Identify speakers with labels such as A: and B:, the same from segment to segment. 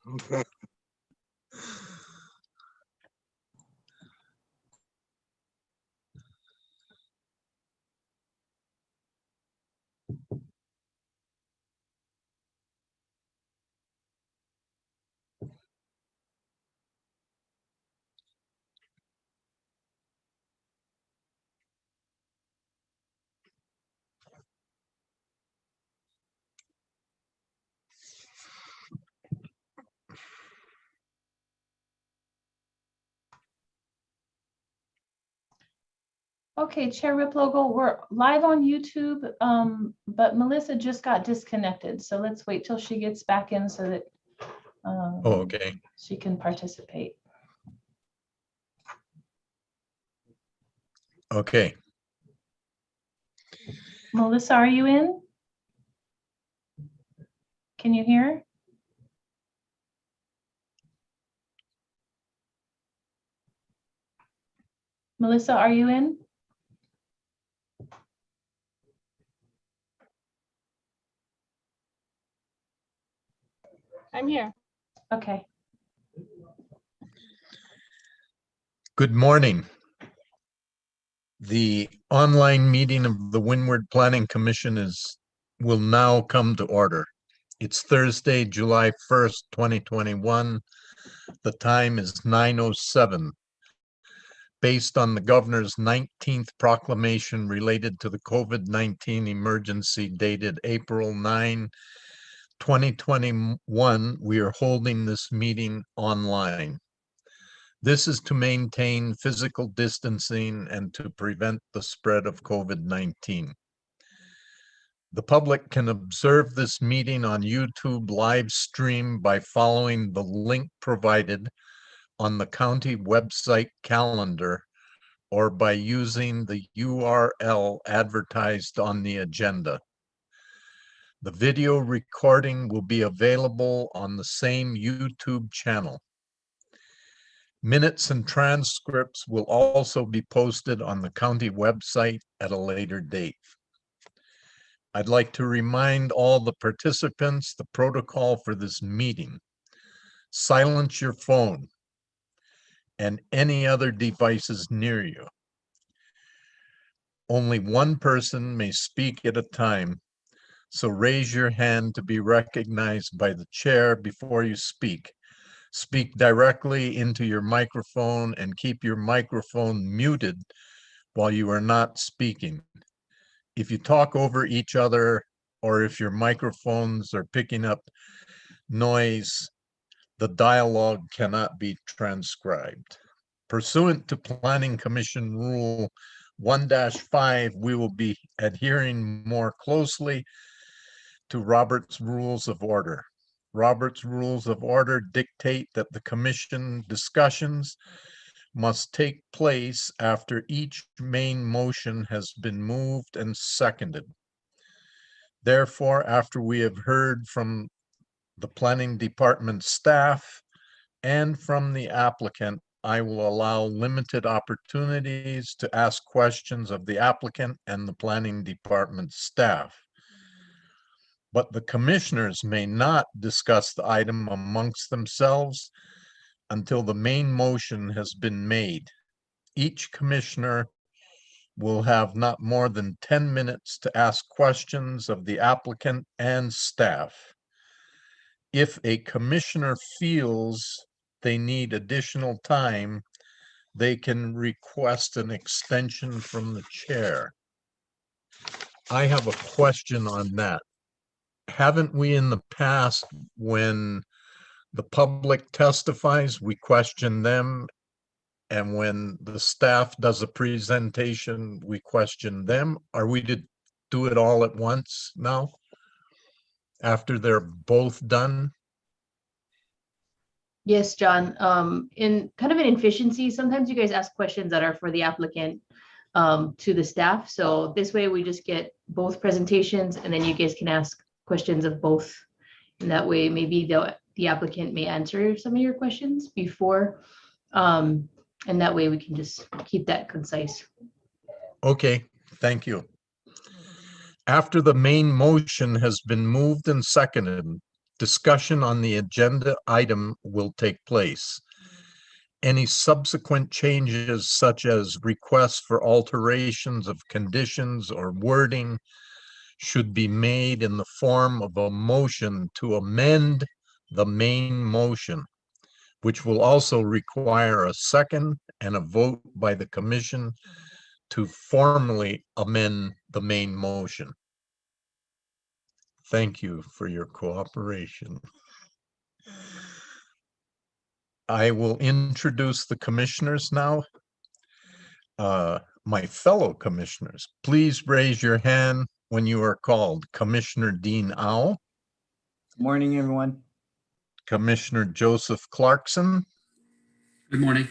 A: Okay.
B: Okay, Chair Riplogle, we're live on YouTube, but Melissa just got disconnected. So let's wait till she gets back in so that
C: Okay.
B: she can participate.
C: Okay.
B: Melissa, are you in? Can you hear? Melissa, are you in?
D: I'm here.
B: Okay.
C: Good morning. The online meeting of the Windward Planning Commission will now come to order. It's Thursday, July 1st, 2021. The time is 9:07. Based on the governor's 19th proclamation related to the COVID-19 emergency dated April 9, 2021, we are holding this meeting online. This is to maintain physical distancing and to prevent the spread of COVID-19. The public can observe this meeting on YouTube live stream by following the link provided on the county website calendar or by using the URL advertised on the agenda. The video recording will be available on the same YouTube channel. Minutes and transcripts will also be posted on the county website at a later date. I'd like to remind all the participants the protocol for this meeting. Silence your phone and any other devices near you. Only one person may speak at a time, so raise your hand to be recognized by the chair before you speak. Speak directly into your microphone and keep your microphone muted while you are not speaking. If you talk over each other or if your microphones are picking up noise, the dialogue cannot be transcribed. Pursuant to Planning Commission Rule 1-5, we will be adhering more closely to Robert's Rules of Order. Robert's Rules of Order dictate that the commission discussions must take place after each main motion has been moved and seconded. Therefore, after we have heard from the planning department staff and from the applicant, I will allow limited opportunities to ask questions of the applicant and the planning department staff. But the commissioners may not discuss the item amongst themselves until the main motion has been made. Each commissioner will have not more than 10 minutes to ask questions of the applicant and staff. If a commissioner feels they need additional time, they can request an extension from the chair. I have a question on that. Haven't we in the past, when the public testifies, we question them, and when the staff does a presentation, we question them? Are we to do it all at once now, after they're both done?
E: Yes, John. In kind of an efficiency, sometimes you guys ask questions that are for the applicant to the staff. So this way we just get both presentations and then you guys can ask questions of both. And that way maybe the applicant may answer some of your questions before. And that way we can just keep that concise.
C: Okay, thank you. After the main motion has been moved and seconded, discussion on the agenda item will take place. Any subsequent changes, such as requests for alterations of conditions or wording, should be made in the form of a motion to amend the main motion, which will also require a second and a vote by the commission to formally amend the main motion. Thank you for your cooperation. I will introduce the commissioners now. My fellow commissioners, please raise your hand when you are called. Commissioner Dean Au,
A: Good morning, everyone.
C: Commissioner Joseph Clarkson,
D: Good morning.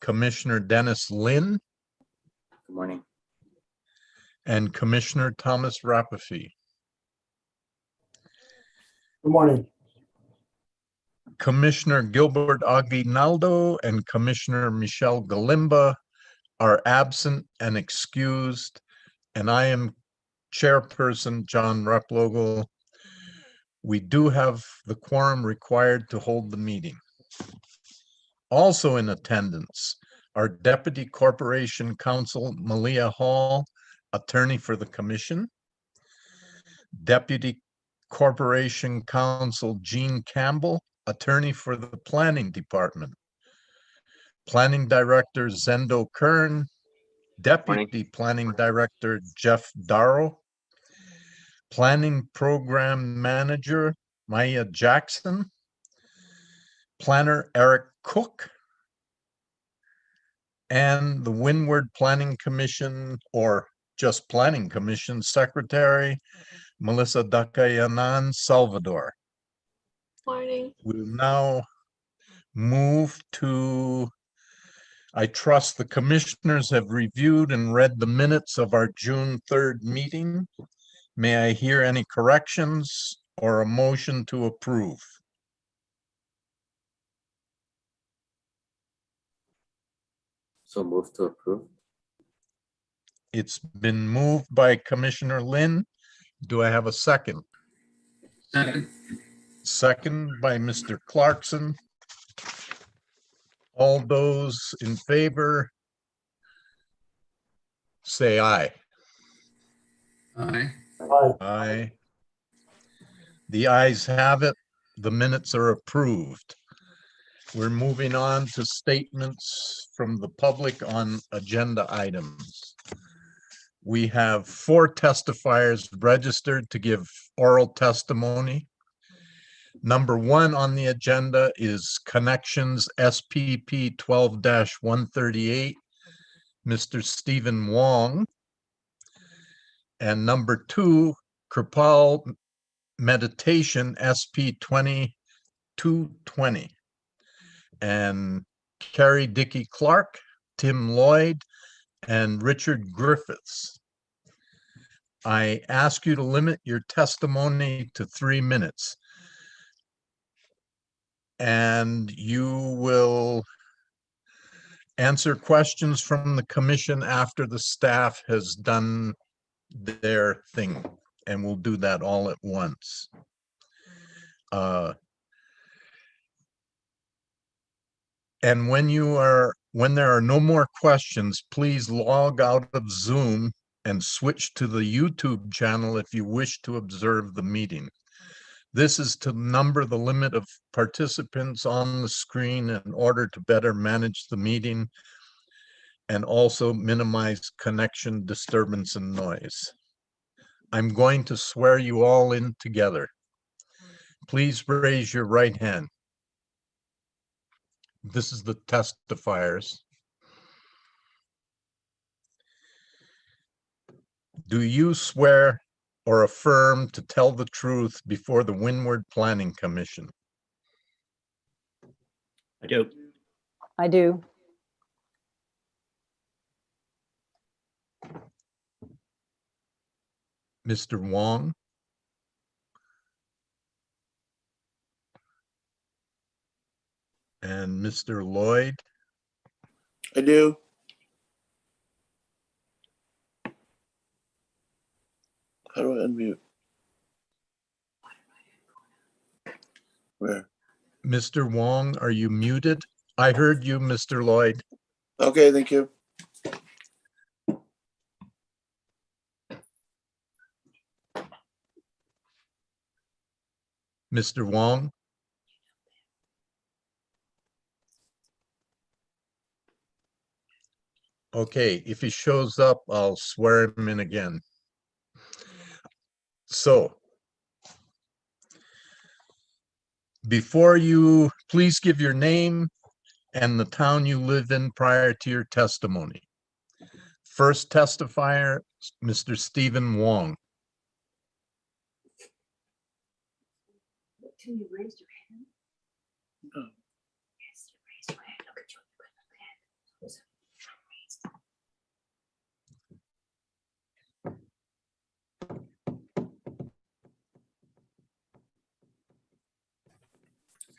C: Commissioner Dennis Lin,
A: Good morning.
C: and Commissioner Thomas Rapafy.
F: Good morning.
C: Commissioner Gilbert Aguinaldo and Commissioner Michelle Galimba are absent and excused, and I am Chairperson John Replogle. We do have the quorum required to hold the meeting. Also in attendance are Deputy Corporation Counsel Malia Hall, attorney for the commission, Deputy Corporation Counsel Jean Campbell, attorney for the Planning Department, Planning Director Zendo Kern, Deputy Planning Director Jeff Darrow, Planning Program Manager Maija Jackson, Planner Eric Cook, and the Windward Planning Commission, or just Planning Commission Secretary Melissa Dacayanan-Salvador.
G: Morning.
C: We'll now move to, I trust the commissioners have reviewed and read the minutes of our June 3rd meeting. May I hear any corrections or a motion to approve?
A: So move to approve.
C: It's been moved by Commissioner Lin. Do I have a second?
D: Second.
C: Second by Mr. Clarkson. All those in favor, say aye.
D: Aye.
F: Aye.
C: Aye. The ayes have it. The minutes are approved. We're moving on to statements from the public on agenda items. We have 4 testifiers registered to give oral testimony. Number 1 on the agenda is Connections SPP 12-138, Mr. Stephen Wong. And number 2, Kripal Meditation SP 2220. And Carrie Dickey Clark, Tim Lloyd, and Richard Griffiths. I ask you to limit your testimony to 3 minutes. And you will answer questions from the commission after the staff has done their thing, and we'll do that all at once. And when there are no more questions, please log out of Zoom and switch to the YouTube channel if you wish to observe the meeting. This is to number the limit of participants on the screen in order to better manage the meeting and also minimize connection disturbance and noise. I'm going to swear you all in together. Please raise your right hand. This is the testifiers. Do you swear or affirm to tell the truth before the Windward Planning Commission?
A: I do.
H: I do.
C: Mr. Wong? And Mr. Lloyd?
F: I do. How do I unmute? Where?
C: Mr. Wong, are you muted? I heard you, Mr. Lloyd.
F: Okay, thank you.
C: Mr. Wong? Okay, if he shows up, I'll swear him in again. So, before you, please give your name and the town you live in prior to your testimony. First testifier, Mr. Stephen Wong.
E: Can you raise your hand? Yes, you raise your hand. Look at you.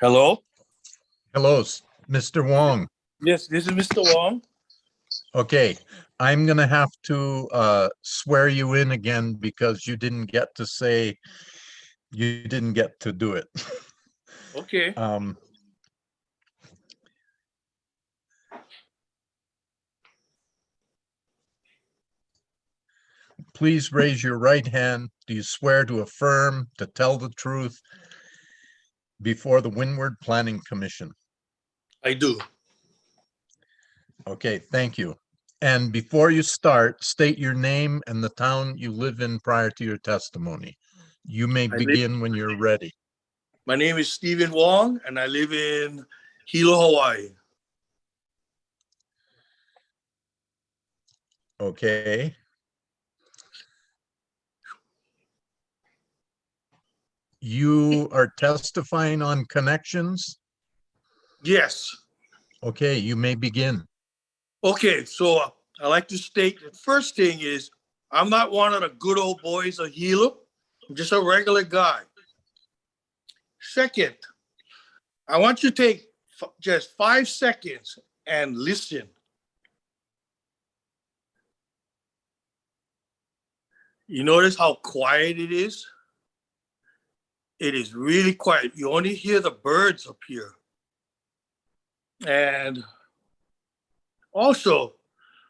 H: Hello?
C: Hello, Mr. Wong.
H: Yes, this is Mr. Wong.
C: Okay, I'm gonna have to swear you in again because you didn't get to say, you didn't get to do it.
H: Okay.
C: Please raise your right hand. Do you swear to affirm, to tell the truth before the Windward Planning Commission?
H: I do.
C: Okay, thank you. And before you start, state your name and the town you live in prior to your testimony. You may begin when you're ready.
H: My name is Stephen Wong, and I live in Hilo, Hawaii.
C: Okay. You are testifying on connections?
H: Yes.
C: Okay, you may begin.
H: Okay, so I like to state the first thing is I'm not one of the good old boys of Hilo. I'm just a regular guy. Second, I want you to take just 5 seconds and listen. You notice how quiet it is? It is really quiet. You only hear the birds up here. And also,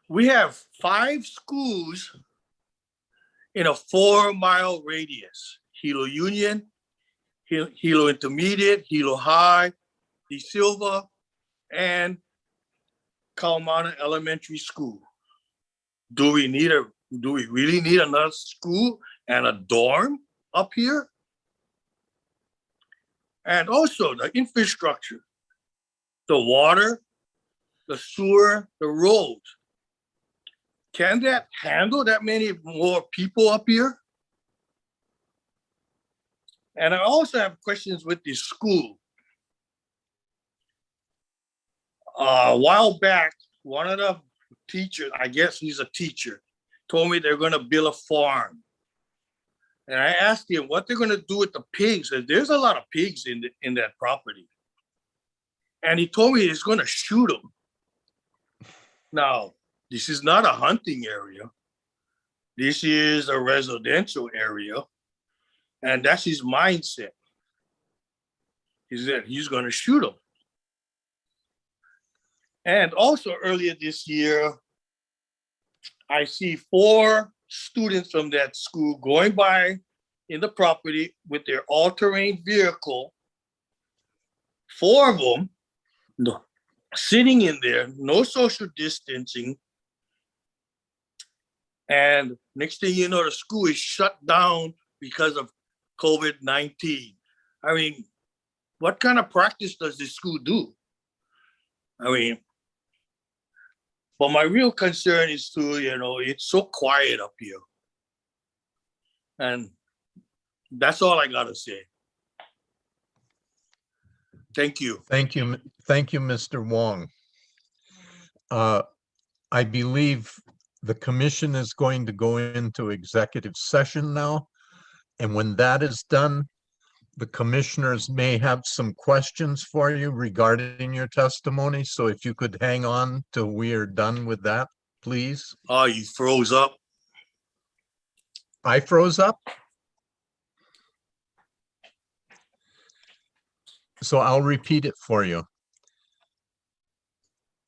H: we have 5 schools in a 4-mile radius. Hilo Union, Hilo Intermediate, Hilo High, De Silva, and Kalamana Elementary School. Do we really need another school and a dorm up here? And also the infrastructure, the water, the sewer, the roads. Can that handle that many more people up here? And I also have questions with the school. A while back, one of the teachers, I guess he's a teacher, told me they're gonna build a farm. And I asked him what they're gonna do with the pigs. There's a lot of pigs in that property. And he told me he's gonna shoot them. Now, this is not a hunting area. This is a residential area. And that's his mindset. He said he's gonna shoot them. And also earlier this year, I see 4 students from that school going by in the property with their all-terrain vehicle. 4 of them sitting in there, no social distancing. And next thing you know, the school is shut down because of COVID-19. I mean, what kind of practice does this school do? I mean, but my real concern is it's so quiet up here. And that's all I gotta say. Thank you.
C: Thank you, Mr. Wong. I believe the commission is going to go into executive session now. And when that is done, the commissioners may have some questions for you regarding your testimony. So if you could hang on till we are done with that, please.
H: Oh, you froze up.
C: I froze up? So I'll repeat it for you.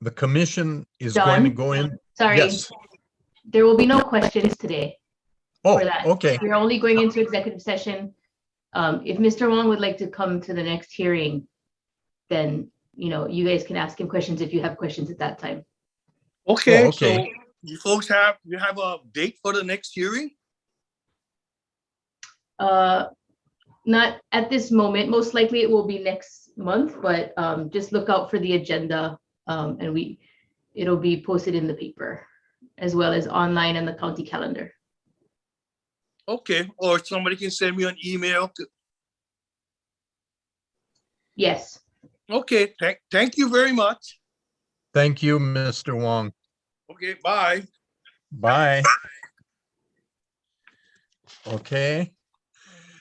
C: The commission is going to
E: John?
C: go in.
E: Sorry,
C: Yes.
E: there will be no questions today
C: Oh,
E: for that.
C: okay.
E: We're only going into executive session. If Mr. Wong would like to come to the next hearing, then, you know, you guys can ask him questions if you have questions at that time.
H: Okay,
C: Oh, okay.
H: so you folks have a date for the next hearing?
E: Not at this moment. Most likely it will be next month, but just look out for the agenda, and it'll be posted in the paper as well as online in the county calendar.
H: Okay, or somebody can send me an email.
E: Yes.
H: Okay, thank you very much.
C: Thank you, Mr. Wong.
H: Okay, bye.
C: Bye. Okay.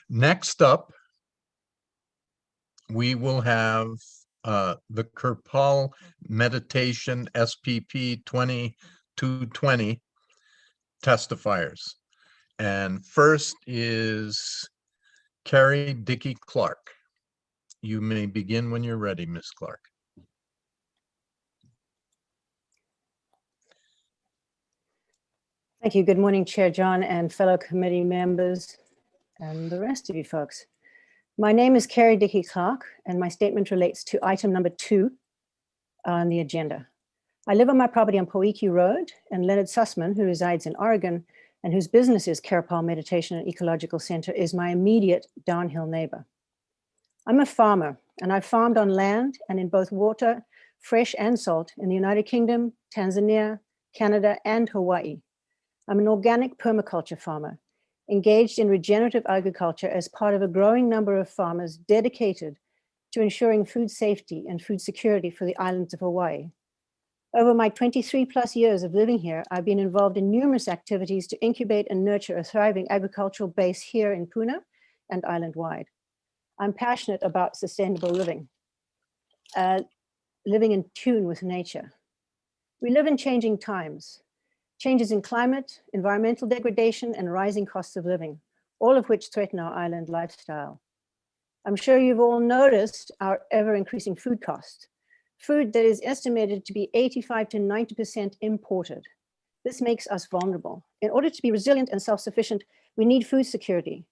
C: Next up, we will have the Kirpal Meditation SPP 2220 testifiers. And first is Carrie Dickey Clark. You may begin when you're ready, Ms. Clark.
I: Thank you. Good morning, Chair John and fellow committee members and the rest of you folks. My name is Carrie Dickey Clark, and my statement relates to item number 2 on the agenda. I live on my property on Poiki Road, and Leonard Sussman, who resides in Oregon and whose business is Kirpal Meditation and Ecological Center, is my immediate downhill neighbor. I'm a farmer, and I've farmed on land and in both water, fresh and salt, in the United Kingdom, Tanzania, Canada, and Hawaii. I'm an organic permaculture farmer, engaged in regenerative agriculture as part of a growing number of farmers dedicated to ensuring food safety and food security for the islands of Hawaii. Over my 23+ years of living here, I've been involved in numerous activities to incubate and nurture a thriving agricultural base here in Puna and island-wide. I'm passionate about sustainable living, living in tune with nature. We live in changing times. Changes in climate, environmental degradation, and rising costs of living, all of which threaten our island lifestyle. I'm sure you've all noticed our ever-increasing food costs, food that is estimated to be 85 to 90% imported. This makes us vulnerable. In order to be resilient and self-sufficient, we need food security.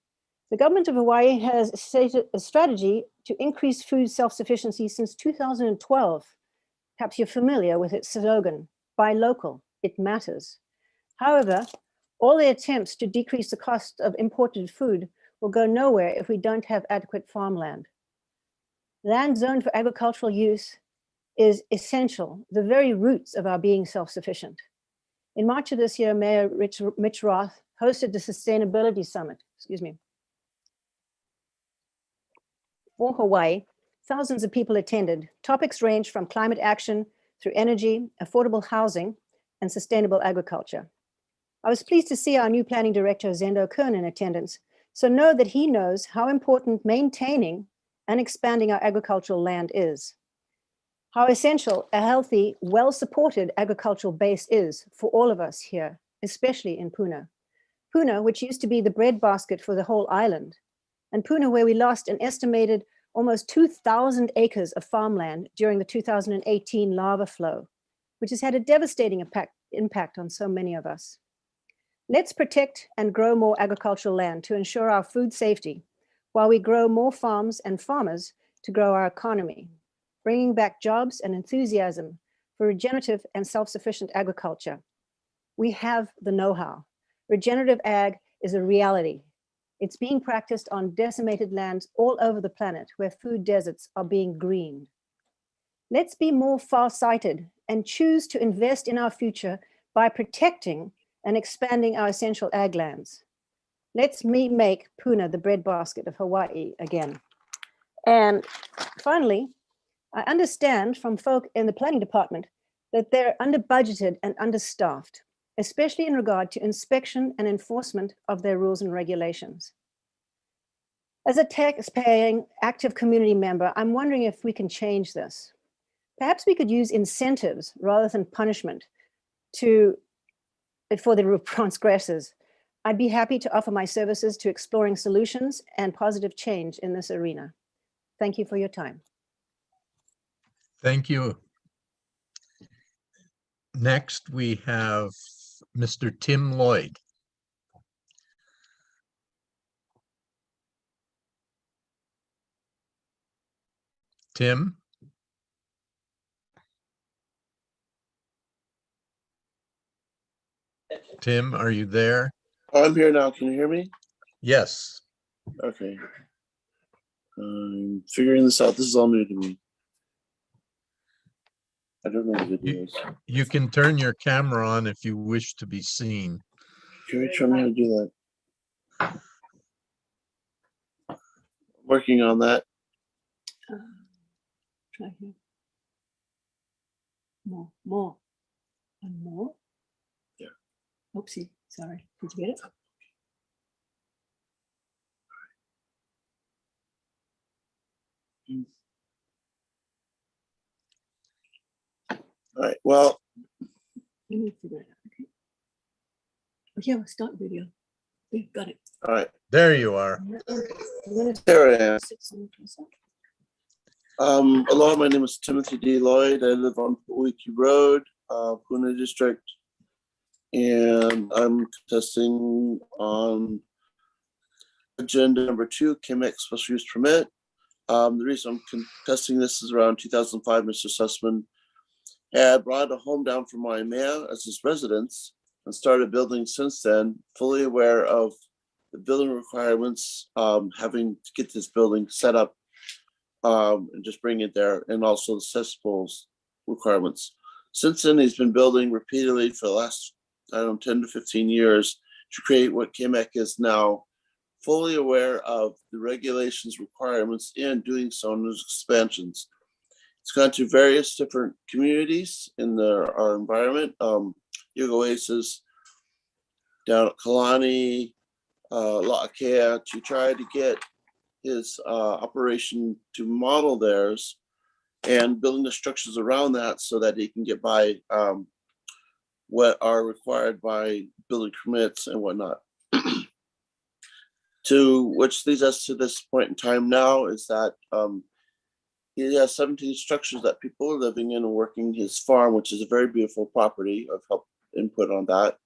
I: The government of Hawaii has stated a strategy to increase food self-sufficiency since 2012. Perhaps you're familiar with its slogan, buy local. It matters. However, all the attempts to decrease the cost of imported food will go nowhere if we don't have adequate farmland. Land zoned for agricultural use is essential, the very roots of our being self-sufficient. In March of this year, Mayor Mitch Roth hosted the Sustainability Summit, for Hawaii. Thousands of people attended. Topics ranged from climate action through energy, affordable housing, and sustainable agriculture. I was pleased to see our new planning director, Zendo Kern, in attendance, so know that he knows how important maintaining and expanding our agricultural land is. How essential a healthy, well-supported agricultural base is for all of us here, especially in Puna. Puna, which used to be the breadbasket for the whole island, and Puna, where we lost an estimated almost 2,000 acres of farmland during the 2018 lava flow, which has had a devastating impact on so many of us. Let's protect and grow more agricultural land to ensure our food safety, while we grow more farms and farmers to grow our economy, bringing back jobs and enthusiasm for regenerative and self-sufficient agriculture. We have the know-how. Regenerative ag is a reality. It's being practiced on decimated lands all over the planet where food deserts are being greened. Let's be more far-sighted and choose to invest in our future by protecting and expanding our essential ag lands. Let's make Puna the breadbasket of Hawaii again. And finally, I understand from folk in the planning department that they're under-budgeted and understaffed, especially in regard to inspection and enforcement of their rules and regulations. As a tax-paying active community member, I'm wondering if we can change this. Perhaps we could use incentives rather than punishment for the transgressors. I'd be happy to offer my services to exploring solutions and positive change in this arena. Thank you for your time.
C: Thank you. Next, we have Mr. Tim Lloyd. Tim? Tim, are you there?
F: I'm here now. Can you hear me?
C: Yes.
F: Okay. I'm figuring this out. This is all new to me. I don't know the videos.
C: You can turn your camera on if you wish to be seen.
F: Can you show me how to do that? Working on that.
I: Try here. More, and more.
F: Yeah.
I: Oopsie, sorry. Did you get it?
F: All right. Well,
I: Let me figure it out. Okay. Oh, yeah, start video. Okay, got it.
F: all right.
C: There you are.
F: There I am. Hello, my name is Timothy D. Lloyd. I live on Wiki Road, Pune District, and I'm contesting on agenda number 2, KMX special use permit. The reason I'm contesting this is around 2005, Mr. Sussman had brought a home down from Waimea as his residence and started building since then, fully aware of the building requirements, having to get this building set up and just bring it there, and also the cesspools requirements. Since then, he's been building repeatedly for the last, 10 to 15 years to create what KMEC is now, fully aware of the regulations, requirements, and doing so in those expansions. It's gone to various different communities in our environment, Yoga Oasis, down at Kalani, La'akea, to try to get his operation to model theirs and building the structures around that so that he can get by what are required by building permits and whatnot. To which leads us to this point in time now is that he has 17 structures that people are living in and working his farm, which is a very beautiful property. I've helped input on that.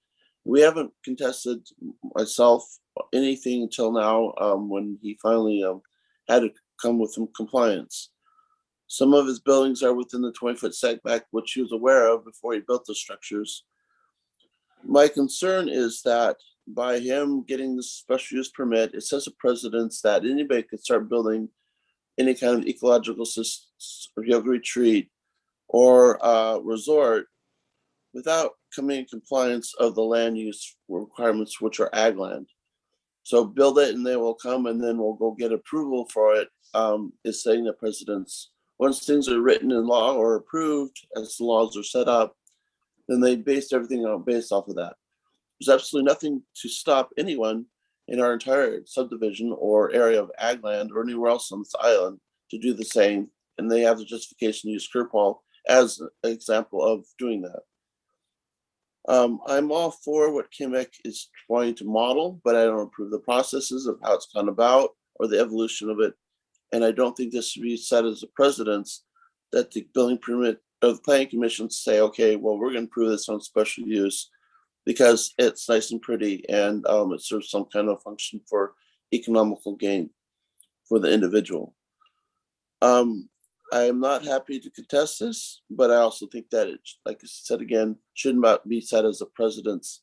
F: We haven't contested myself anything until now when he finally had to come with some compliance. Some of his buildings are within the 20-foot setback, which he was aware of before he built the structures. My concern is that by him getting this special use permit, it sets a precedence that anybody could start building any kind of ecological system or yoga retreat or resort without coming in compliance of the land use requirements, which are ag land. So build it and they will come and then we'll go get approval for it, is setting the precedence. Once things are written in law or approved as the laws are set up, then they base everything based off of that. There's absolutely nothing to stop anyone in our entire subdivision or area of ag land or anywhere else on this island to do the same. And they have the justification to use Kerpal as an example of doing that. I'm all for what KMEC is trying to model, but I don't approve the processes of how it's gone about or the evolution of it. And I don't think this should be set as a precedence that the building permit of the planning commission say, okay, well, we're going to prove this on special use because it's nice and pretty and it serves some kind of function for economical gain for the individual. I am not happy to contest this, but I also think that it, like I said again, should not be set as a precedence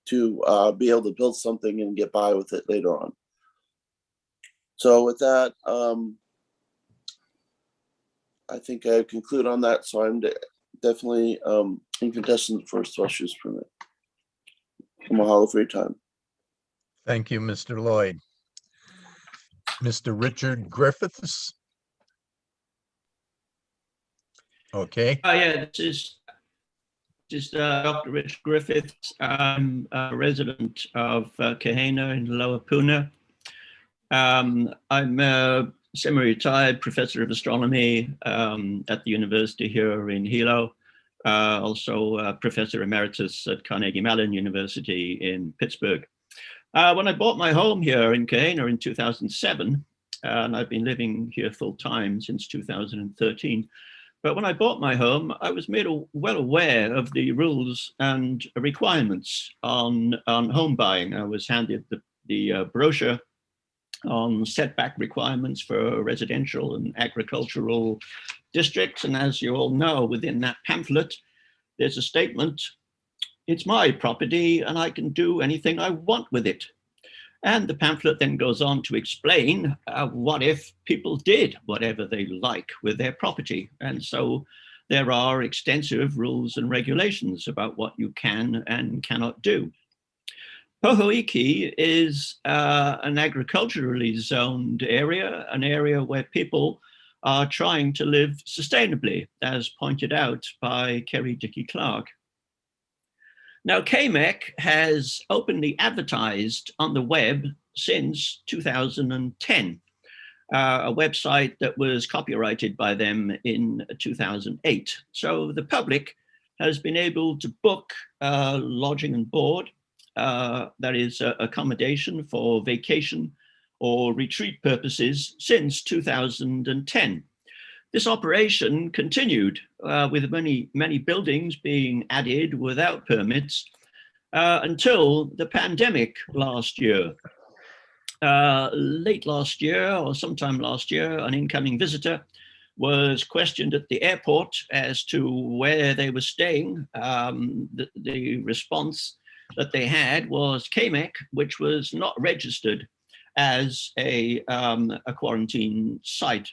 F: to be able to build something and get by with it later on. So with that, I think I conclude on that. So I'm definitely in contestation for a special use permit. Mahalo for your time.
C: Thank you, Mr. Lloyd. Mr. Richard Griffiths. Okay.
J: Yeah, this is Dr. Rich Griffiths. I'm a resident of Kahena in Lower Puna. I'm a semi-retired professor of astronomy at the university here in Hilo. Also professor emeritus at Carnegie Mellon University in Pittsburgh. When I bought my home here in Kahena in 2007, and I've been living here full time since 2013, But when I bought my home, I was made well aware of the rules and requirements on home buying. I was handed the brochure on setback requirements for residential and agricultural districts. And as you all know, within that pamphlet, there's a statement, it's my property and I can do anything I want with it. And the pamphlet then goes on to explain what if people did whatever they like with their property. And so there are extensive rules and regulations about what you can and cannot do. Pohoiki is an agriculturally zoned area, an area where people are trying to live sustainably, as pointed out by Kerry Dickey Clark. Now, KMEC has openly advertised on the web since 2010, a website that was copyrighted by them in 2008. So the public has been able to book lodging and board, that is accommodation for vacation or retreat purposes since 2010. This operation continued with many buildings being added without permits until the pandemic last year. Late last year or sometime last year, an incoming visitor was questioned at the airport as to where they were staying. The response that they had was KMEC, which was not registered as a quarantine site.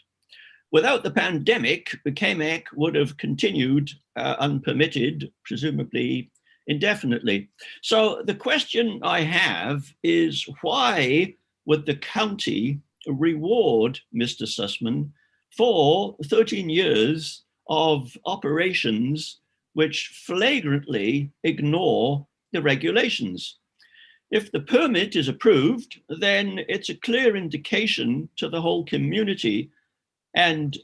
J: Without the pandemic, the KMEC would have continued unpermitted, presumably indefinitely. So the question I have is, why would the county reward Mr. Sussman for 13 years of operations which flagrantly ignore the regulations? If the permit is approved, then it's a clear indication to the whole community and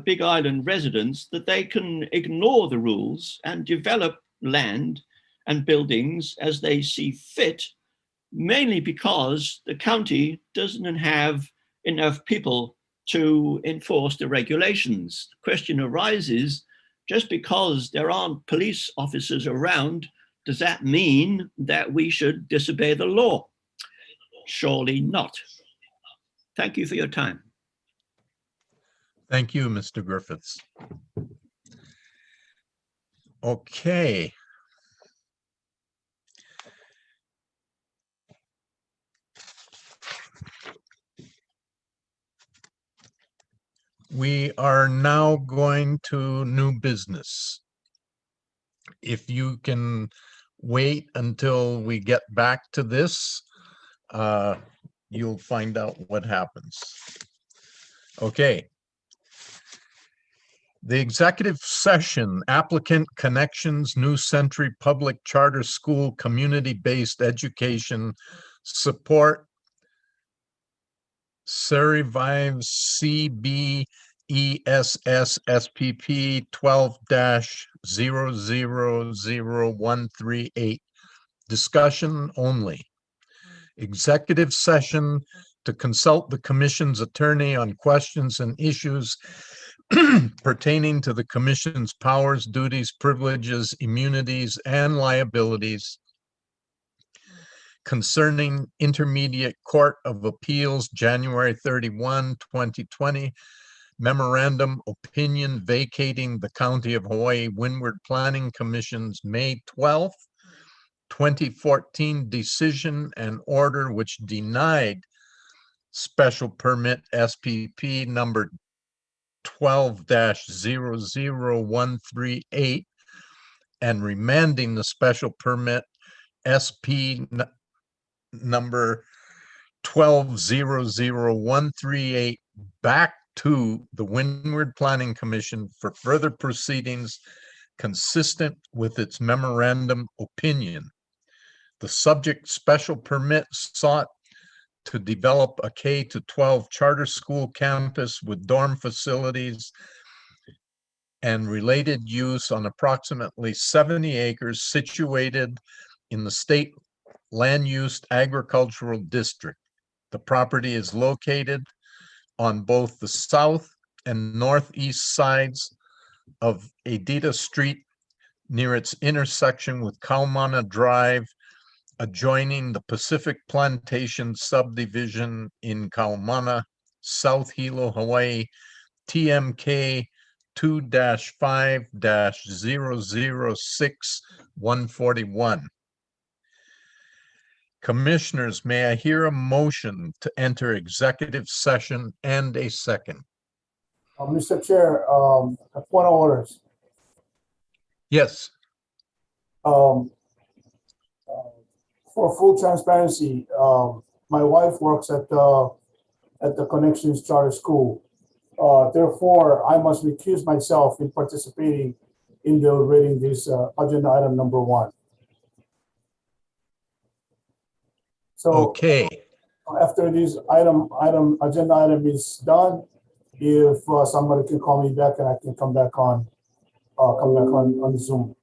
J: Big Island residents that they can ignore the rules and develop land and buildings as they see fit, mainly because the county doesn't have enough people to enforce the regulations. The question arises, just because there aren't police officers around, does that mean that we should disobey the law? Surely not. Thank you for your time.
C: Thank you, Mr. Griffiths. Okay. We are now going to new business. If you can wait until we get back to this, you'll find out what happens. Okay. The executive session, applicant connections, New Century Public Charter School, community-based education support, Survive CBESS SPP 12-000138. Discussion only. Executive session to consult the commission's attorney on questions and issues pertaining to the commission's powers, duties, privileges, immunities, and liabilities concerning Intermediate Court of Appeals, January 31, 2020, memorandum opinion vacating the County of Hawaii Windward Planning Commission's May 12, 2014 decision and order which denied special permit SPP number 12-00138 and remanding the special permit SP number 12-00138 back to the Windward Planning Commission for further proceedings consistent with its memorandum opinion. The subject special permit sought to develop a K-12 charter school campus with dorm facilities and related use on approximately 70 acres situated in the state land use agricultural district. The property is located on both the south and northeast sides of Adita Street near its intersection with Kaumana Drive, adjoining the Pacific Plantation subdivision in Kaumana, South Hilo, Hawaii, TMK 2-5-006141. Commissioners, may I hear a motion to enter executive session and a second?
K: Mr. Chair, a point of orders.
C: Yes,
K: Um, for full transparency, my wife works at the Connections Charter School. Therefore, I must recuse myself in participating in deliberating this agenda item number 1. So
C: okay.
K: after this agenda item is done, if somebody can call me back and I can come back on Zoom.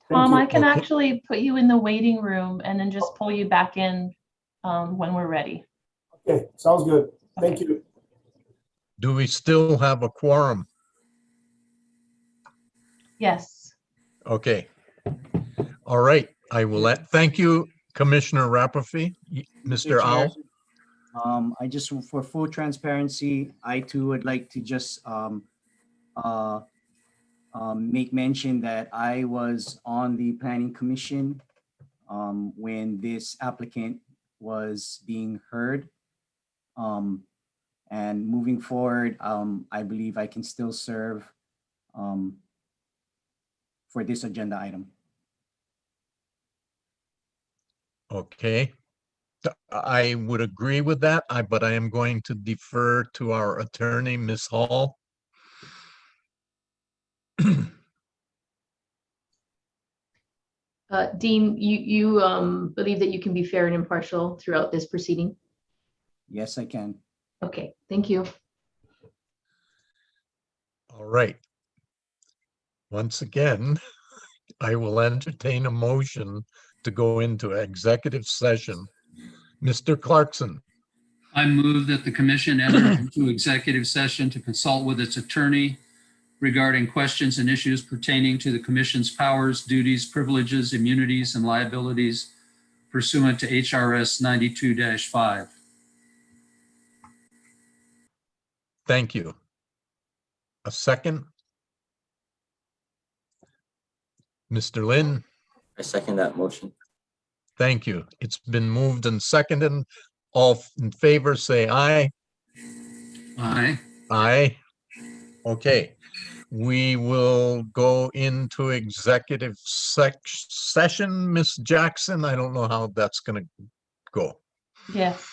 K: Thank you.
B: I can
C: Okay.
B: actually put you in the waiting room and then just pull you back in when we're ready.
K: Okay, sounds good. Thank you.
C: Do we still have a quorum?
B: Yes.
C: Okay. All right, I will thank you, Commissioner Rapafi. Mr.
A: Chair,
C: Al,
A: I just, for full transparency, I too would like to just make mention that I was on the Planning Commission when this applicant was being heard. And moving forward, I believe I can still serve for this agenda item.
C: okay. I would agree with that, but I am going to defer to our attorney, Ms. Hall.
E: Dean, you believe that you can be fair and impartial throughout this proceeding?
A: Yes, I can.
E: Okay, thank you.
C: All right. Once again, I will entertain a motion to go into executive session. Mr. Clarkson,
D: I move that the commission enter into executive session to consult with its attorney regarding questions and issues pertaining to the commission's powers, duties, privileges, immunities, and liabilities pursuant to HRS 92-5.
C: thank you. A second? Mr. Lin,
A: I second that motion.
C: thank you. It's been moved and seconded. All in favor, say aye.
D: Aye.
C: Aye. Okay, we will go into executive session. Miss Jackson, I don't know how that's gonna go.
B: Yes.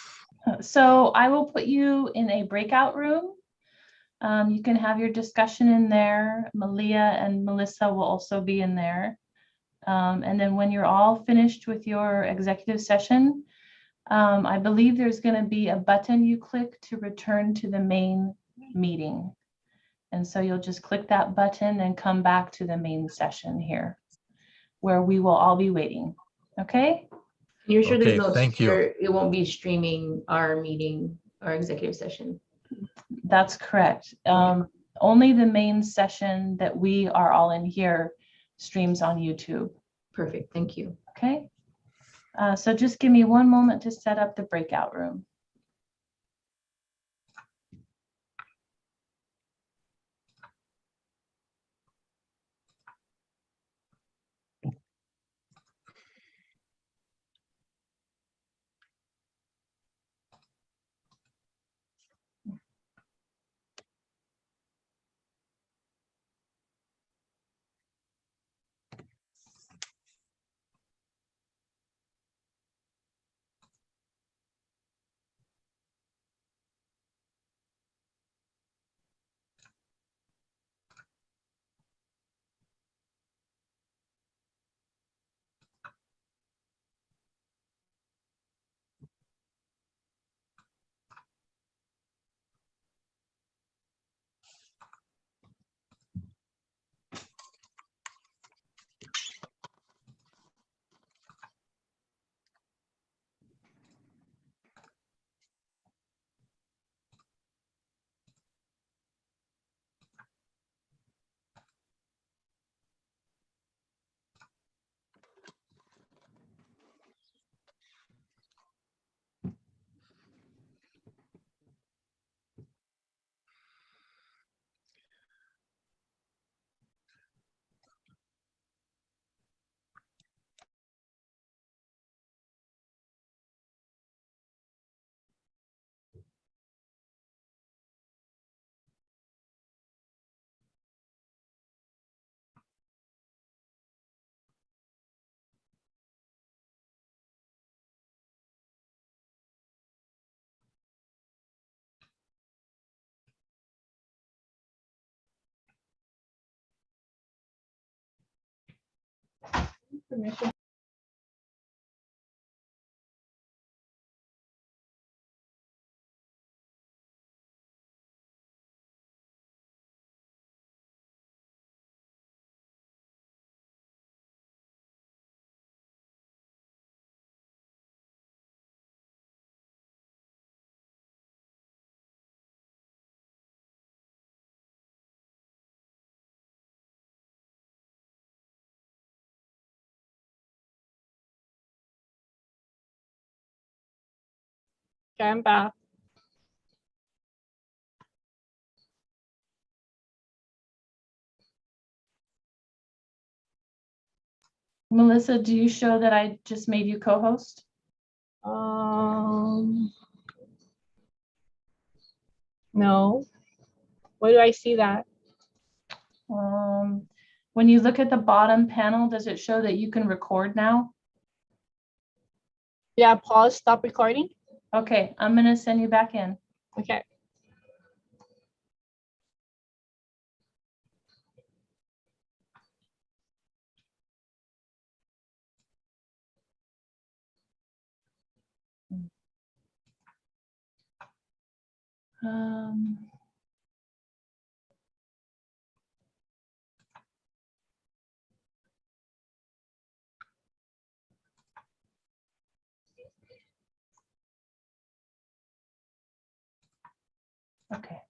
B: So I will put you in a breakout room. You can have your discussion in there. Malia and Melissa will also be in there. And then when you're all finished with your executive session, I believe there's going to be a button you click to return to the main meeting. And so you'll just click that button and come back to the main session here, where we will all be waiting. Okay?
E: You're sure
C: Okay,
E: there's no,
C: thank you.
E: it won't be streaming our meeting, our executive session?
B: That's correct. Only the main session that we are all in here streams on YouTube.
E: Perfect, thank you.
B: Okay? So just give me one moment to set up the breakout room.
G: Permission. Okay, I'm back.
B: Melissa, do you show that I just made you co-host?
G: No. Where do I see that?
B: When you look at the bottom panel, does it show that you can record now?
G: Yeah, pause, stop recording.
B: Okay, I'm gonna send you back in.
G: Okay.
B: Um, okay.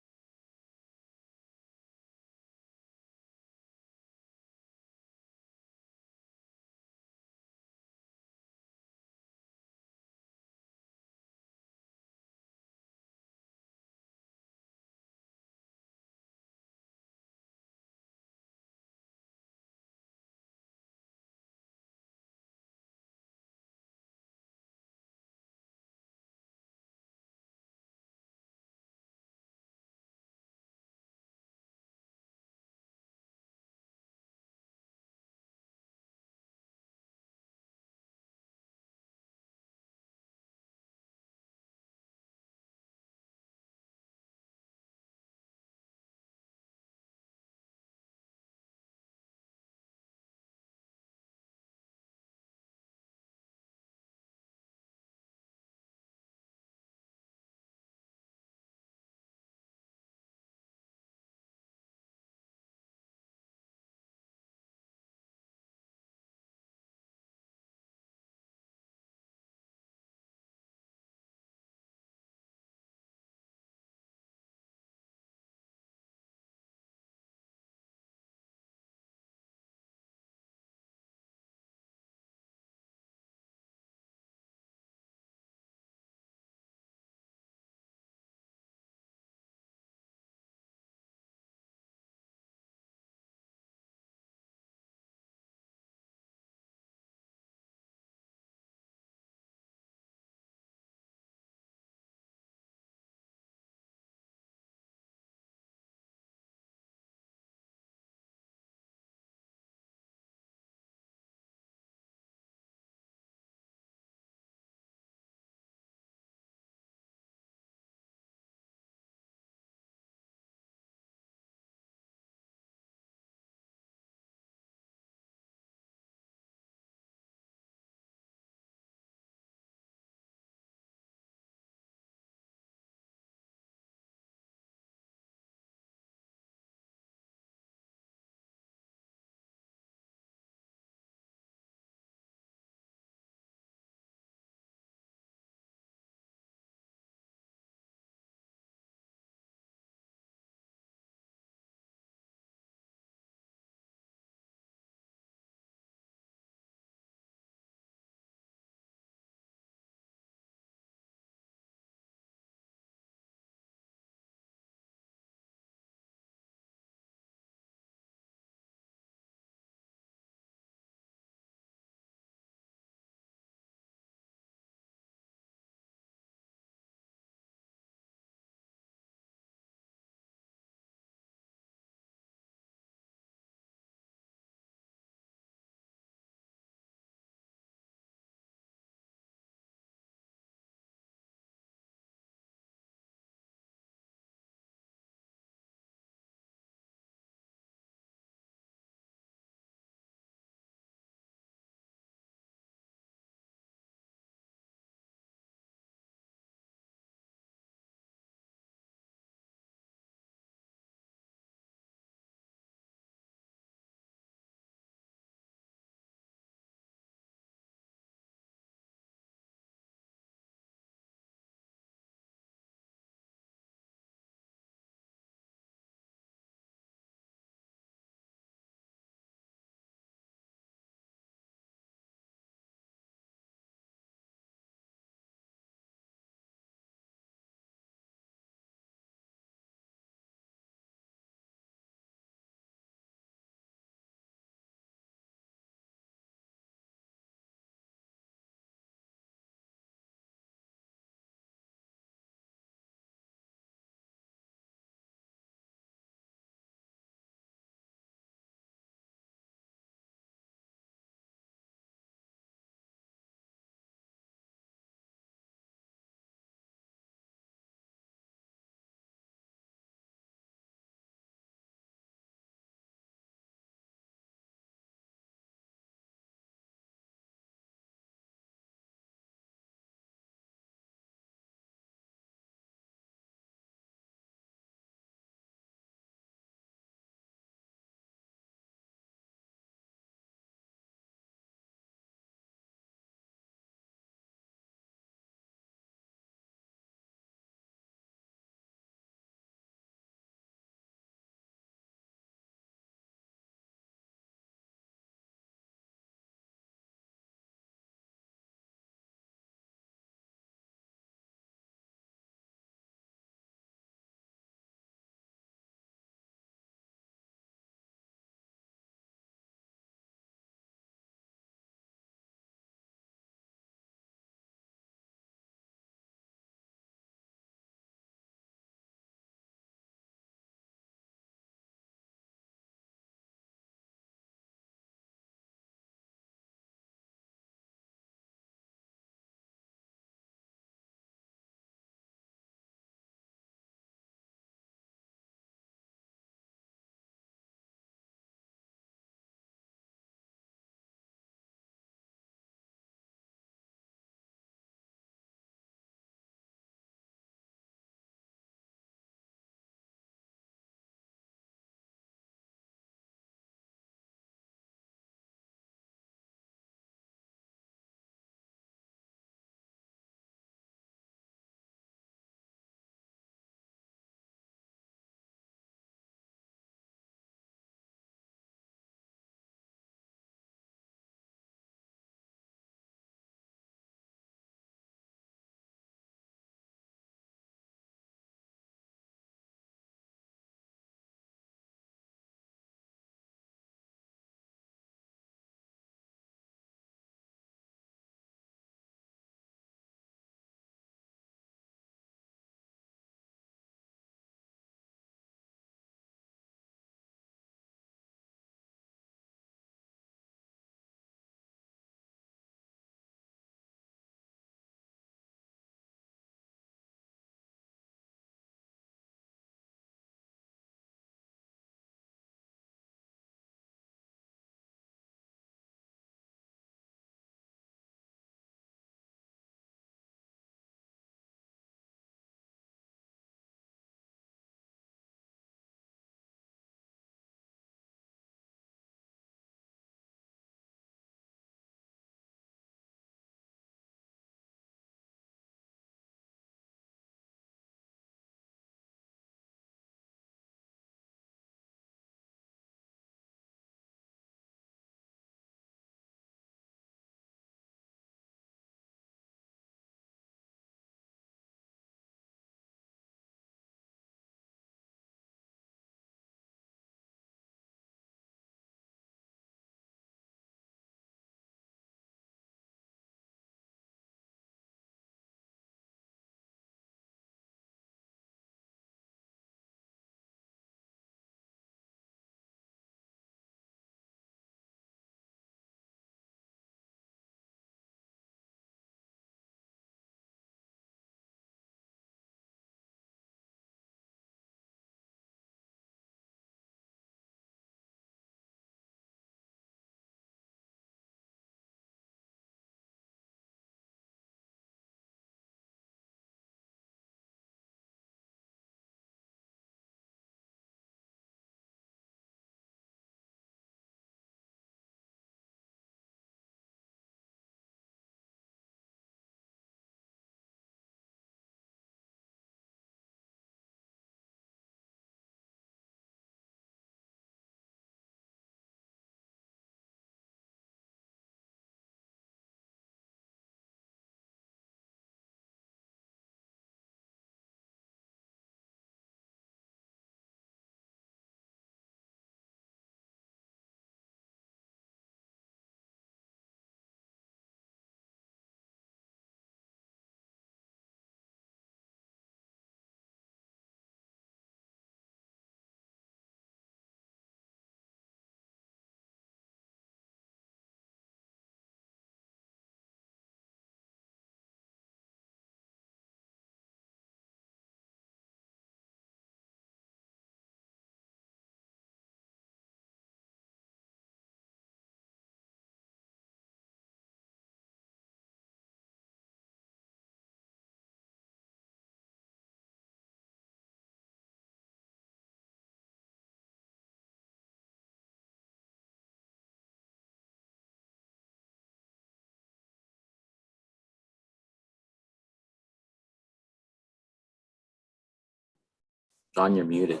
L: John, you're muted.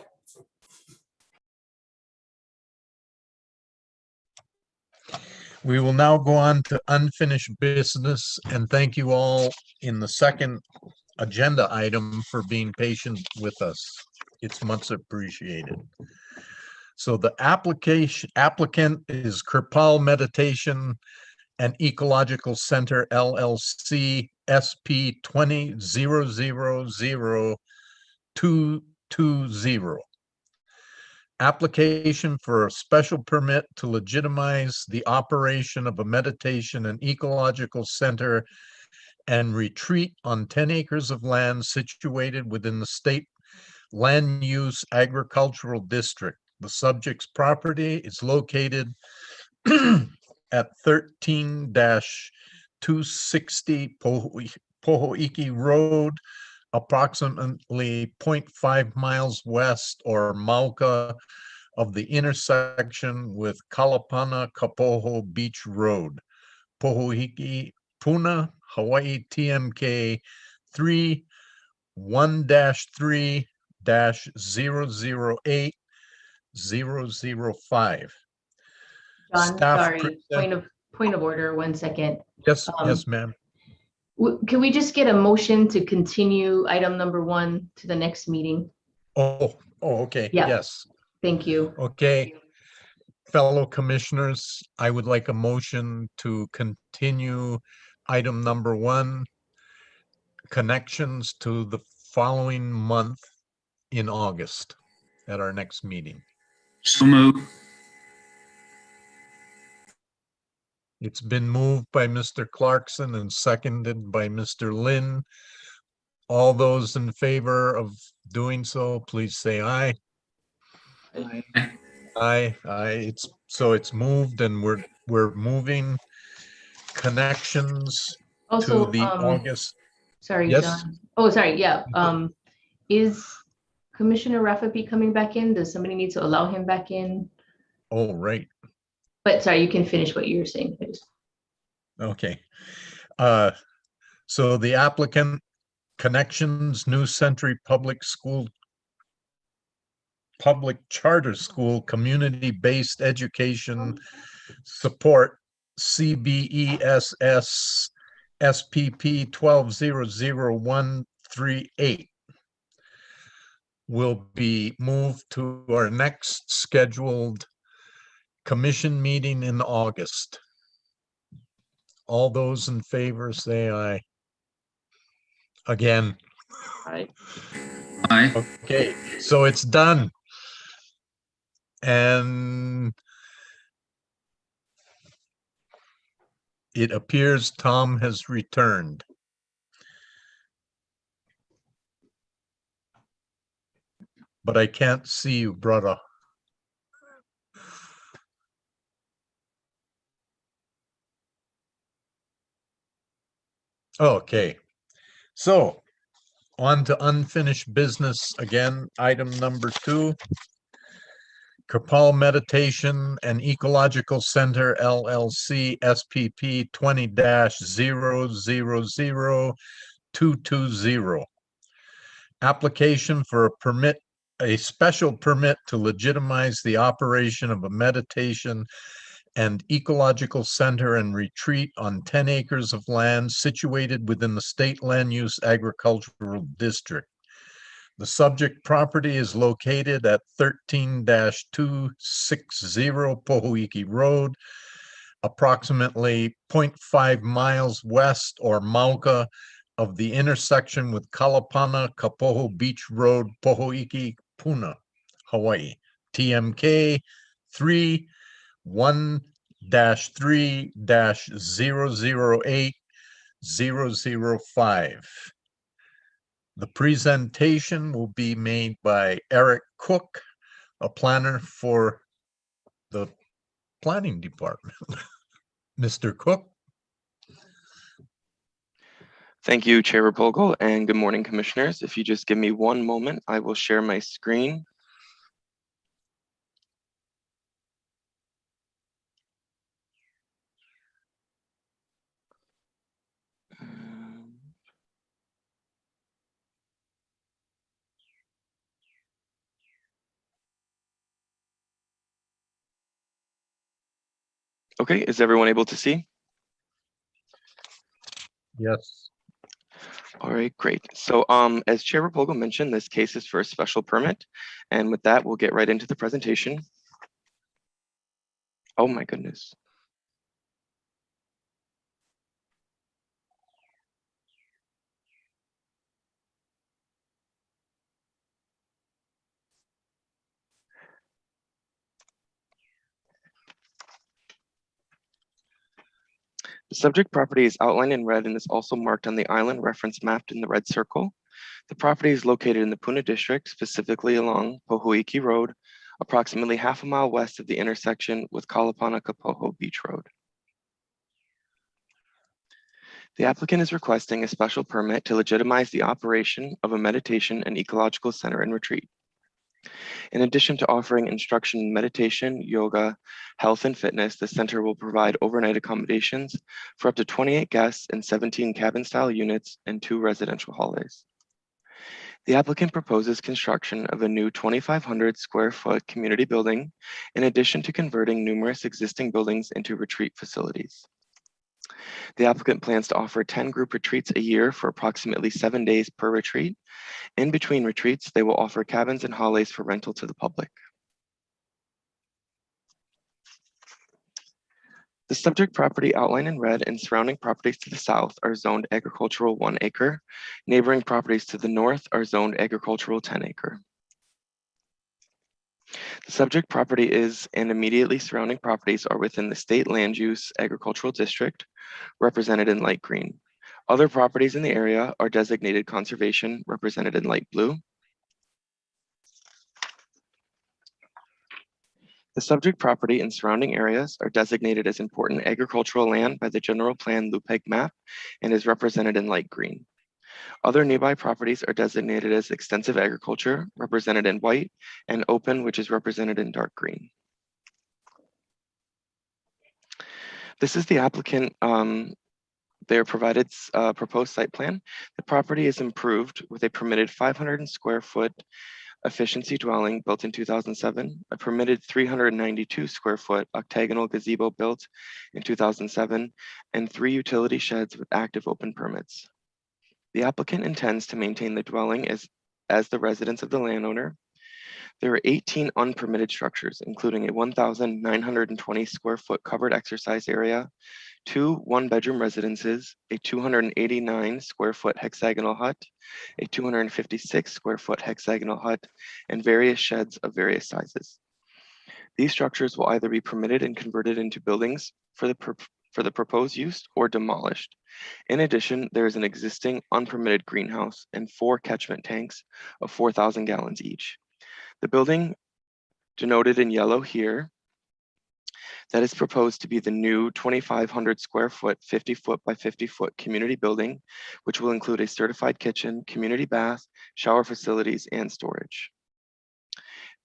C: We will now go on to unfinished business, and thank you all in the second agenda item for being patient with us. It's much appreciated. So the applicant is Kirpal Meditation and Ecological Center LLC SP 20000220. Application for a special permit to legitimize the operation of a meditation and ecological center and retreat on 10 acres of land situated within the state land use agricultural district. The subject's property is located at 13-260 Pohoiki Road, approximately 0.5 miles west or Mauka of the intersection with Kalapana Kapoho Beach Road, Pohoiki, Puna, Hawaii, TMK 1-3-1-3-008005.
E: John,
C: Staff
E: sorry,
C: present-
E: point of order, 1 second.
C: Yes,
E: Um,
C: yes, ma'am.
E: Can we just get a motion to continue item number 1 to the next meeting?
C: Okay,
E: Yeah.
C: yes.
E: Thank you.
C: Okay. Fellow commissioners, I would like a motion to continue item number 1, connections, to the following month in August at our next meeting.
D: So moved.
C: It's been moved by Mr. Clarkson and seconded by Mr. Lynn. All those in favor of doing so, please say aye.
A: Aye.
C: Aye, it's moved, and we're moving connections to
E: Also,
C: the August.
E: sorry,
C: Yes.
E: John. Oh, sorry, yeah. Is Commissioner Rafferty coming back in? Does somebody need to allow him back in?
C: Oh, right.
E: But sorry, you can finish what you were saying.
C: Okay. So the applicant, Connections New Century Public Charter School, Community-Based Education Support, CBESS SPP 1200138, will be moved to our next scheduled commission meeting in August. All those in favor say aye. Again.
L: Aye.
D: Aye.
C: Okay, so it's done. And it appears Tom has returned. But I can't see you, brother. Okay, so on to unfinished business again. Item number 2. Kapal Meditation and Ecological Center LLC SPP 20-000220. Application for a special permit to legitimize the operation of a meditation and ecological center and retreat on 10 acres of land situated within the state land use agricultural district. The subject property is located at 13-260 Pohoiki Road, approximately 0.5 miles west or Mauka of the intersection with Kalapana Kapoho Beach Road, Pohoiki, Puna, Hawaii. TMK 1-3-1-3-008005. The presentation will be made by Eric Cook, a planner for the planning department. Mr. Cook.
M: Thank you, Chair Rapogel, and good morning, Commissioners. If you just give me one moment, I will share my screen. Okay, is everyone able to see?
C: Yes.
M: All right, great. So as Chair Rapolgo mentioned, this case is for a special permit. And with that, we'll get right into the presentation. Oh my goodness. The subject property is outlined in red and is also marked on the island reference mapped in the red circle. The property is located in the Puna district, specifically along Pohoiki Road, approximately half a mile west of the intersection with Kalapana-Kapoho Beach Road. The applicant is requesting a special permit to legitimize the operation of a meditation and ecological center and retreat. In addition to offering instruction in meditation, yoga, health, and fitness, the center will provide overnight accommodations for up to 28 guests in 17 cabin-style units and 2 residential hallways. The applicant proposes construction of a new 2,500 square foot community building, in addition to converting numerous existing buildings into retreat facilities. The applicant plans to offer 10 group retreats a year for approximately 7 days per retreat. In between retreats, they will offer cabins and hallways for rental to the public. The subject property outlined in red and surrounding properties to the south are zoned agricultural 1 acre. Neighboring properties to the north are zoned agricultural 10 acre. The subject property is and immediately surrounding properties are within the state land use agricultural district, represented in light green. Other properties in the area are designated conservation, represented in light blue. The subject property and surrounding areas are designated as important agricultural land by the General Plan LUPEG map and is represented in light green. Other nearby properties are designated as extensive agriculture, represented in white, and open, which is represented in dark green. This is the applicant, their provided proposed site plan. The property is improved with a permitted 500 square foot efficiency dwelling built in 2007, a permitted 392 square foot octagonal gazebo built in 2007, and 3 utility sheds with active open permits. The applicant intends to maintain the dwelling as the residence of the landowner. There are 18 unpermitted structures, including a 1,920 square foot covered exercise area, 2 one-bedroom residences, a 289 square foot hexagonal hut, a 256 square foot hexagonal hut, and various sheds of various sizes. These structures will either be permitted and converted into buildings for the proposed use or demolished. In addition, there is an existing unpermitted greenhouse and 4 catchment tanks of 4,000 gallons each. The building denoted in yellow here that is proposed to be the new 2,500 square foot, 50 foot by 50 foot community building, which will include a certified kitchen, community bath, shower facilities, and storage.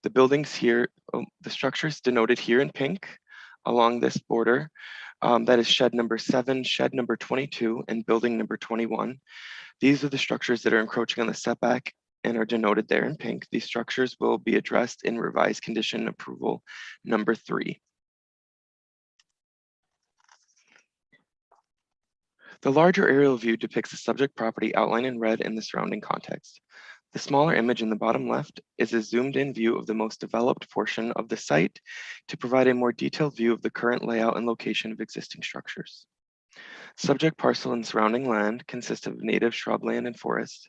M: The buildings here, the structures denoted here in pink along this border, that is shed number 7, shed number 22, and building number 21. These are the structures that are encroaching on the setback and are denoted there in pink. These structures will be addressed in revised condition approval number 3. The larger aerial view depicts the subject property outlined in red in the surrounding context. The smaller image in the bottom left is a zoomed in view of the most developed portion of the site to provide a more detailed view of the current layout and location of existing structures. Subject parcel and surrounding land consist of native shrubland and forest.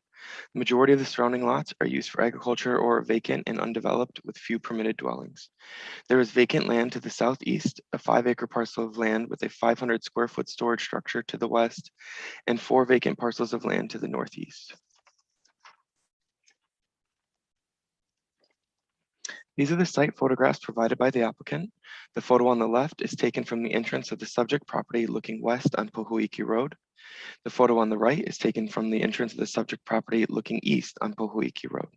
M: The majority of the surrounding lots are used for agriculture or vacant and undeveloped with few permitted dwellings. There is vacant land to the southeast, a 5-acre parcel of land with a 500 square foot storage structure to the west, and 4 vacant parcels of land to the northeast. These are the site photographs provided by the applicant. The photo on the left is taken from the entrance of the subject property looking west on Pohoiki Road. The photo on the right is taken from the entrance of the subject property looking east on Pohoiki Road.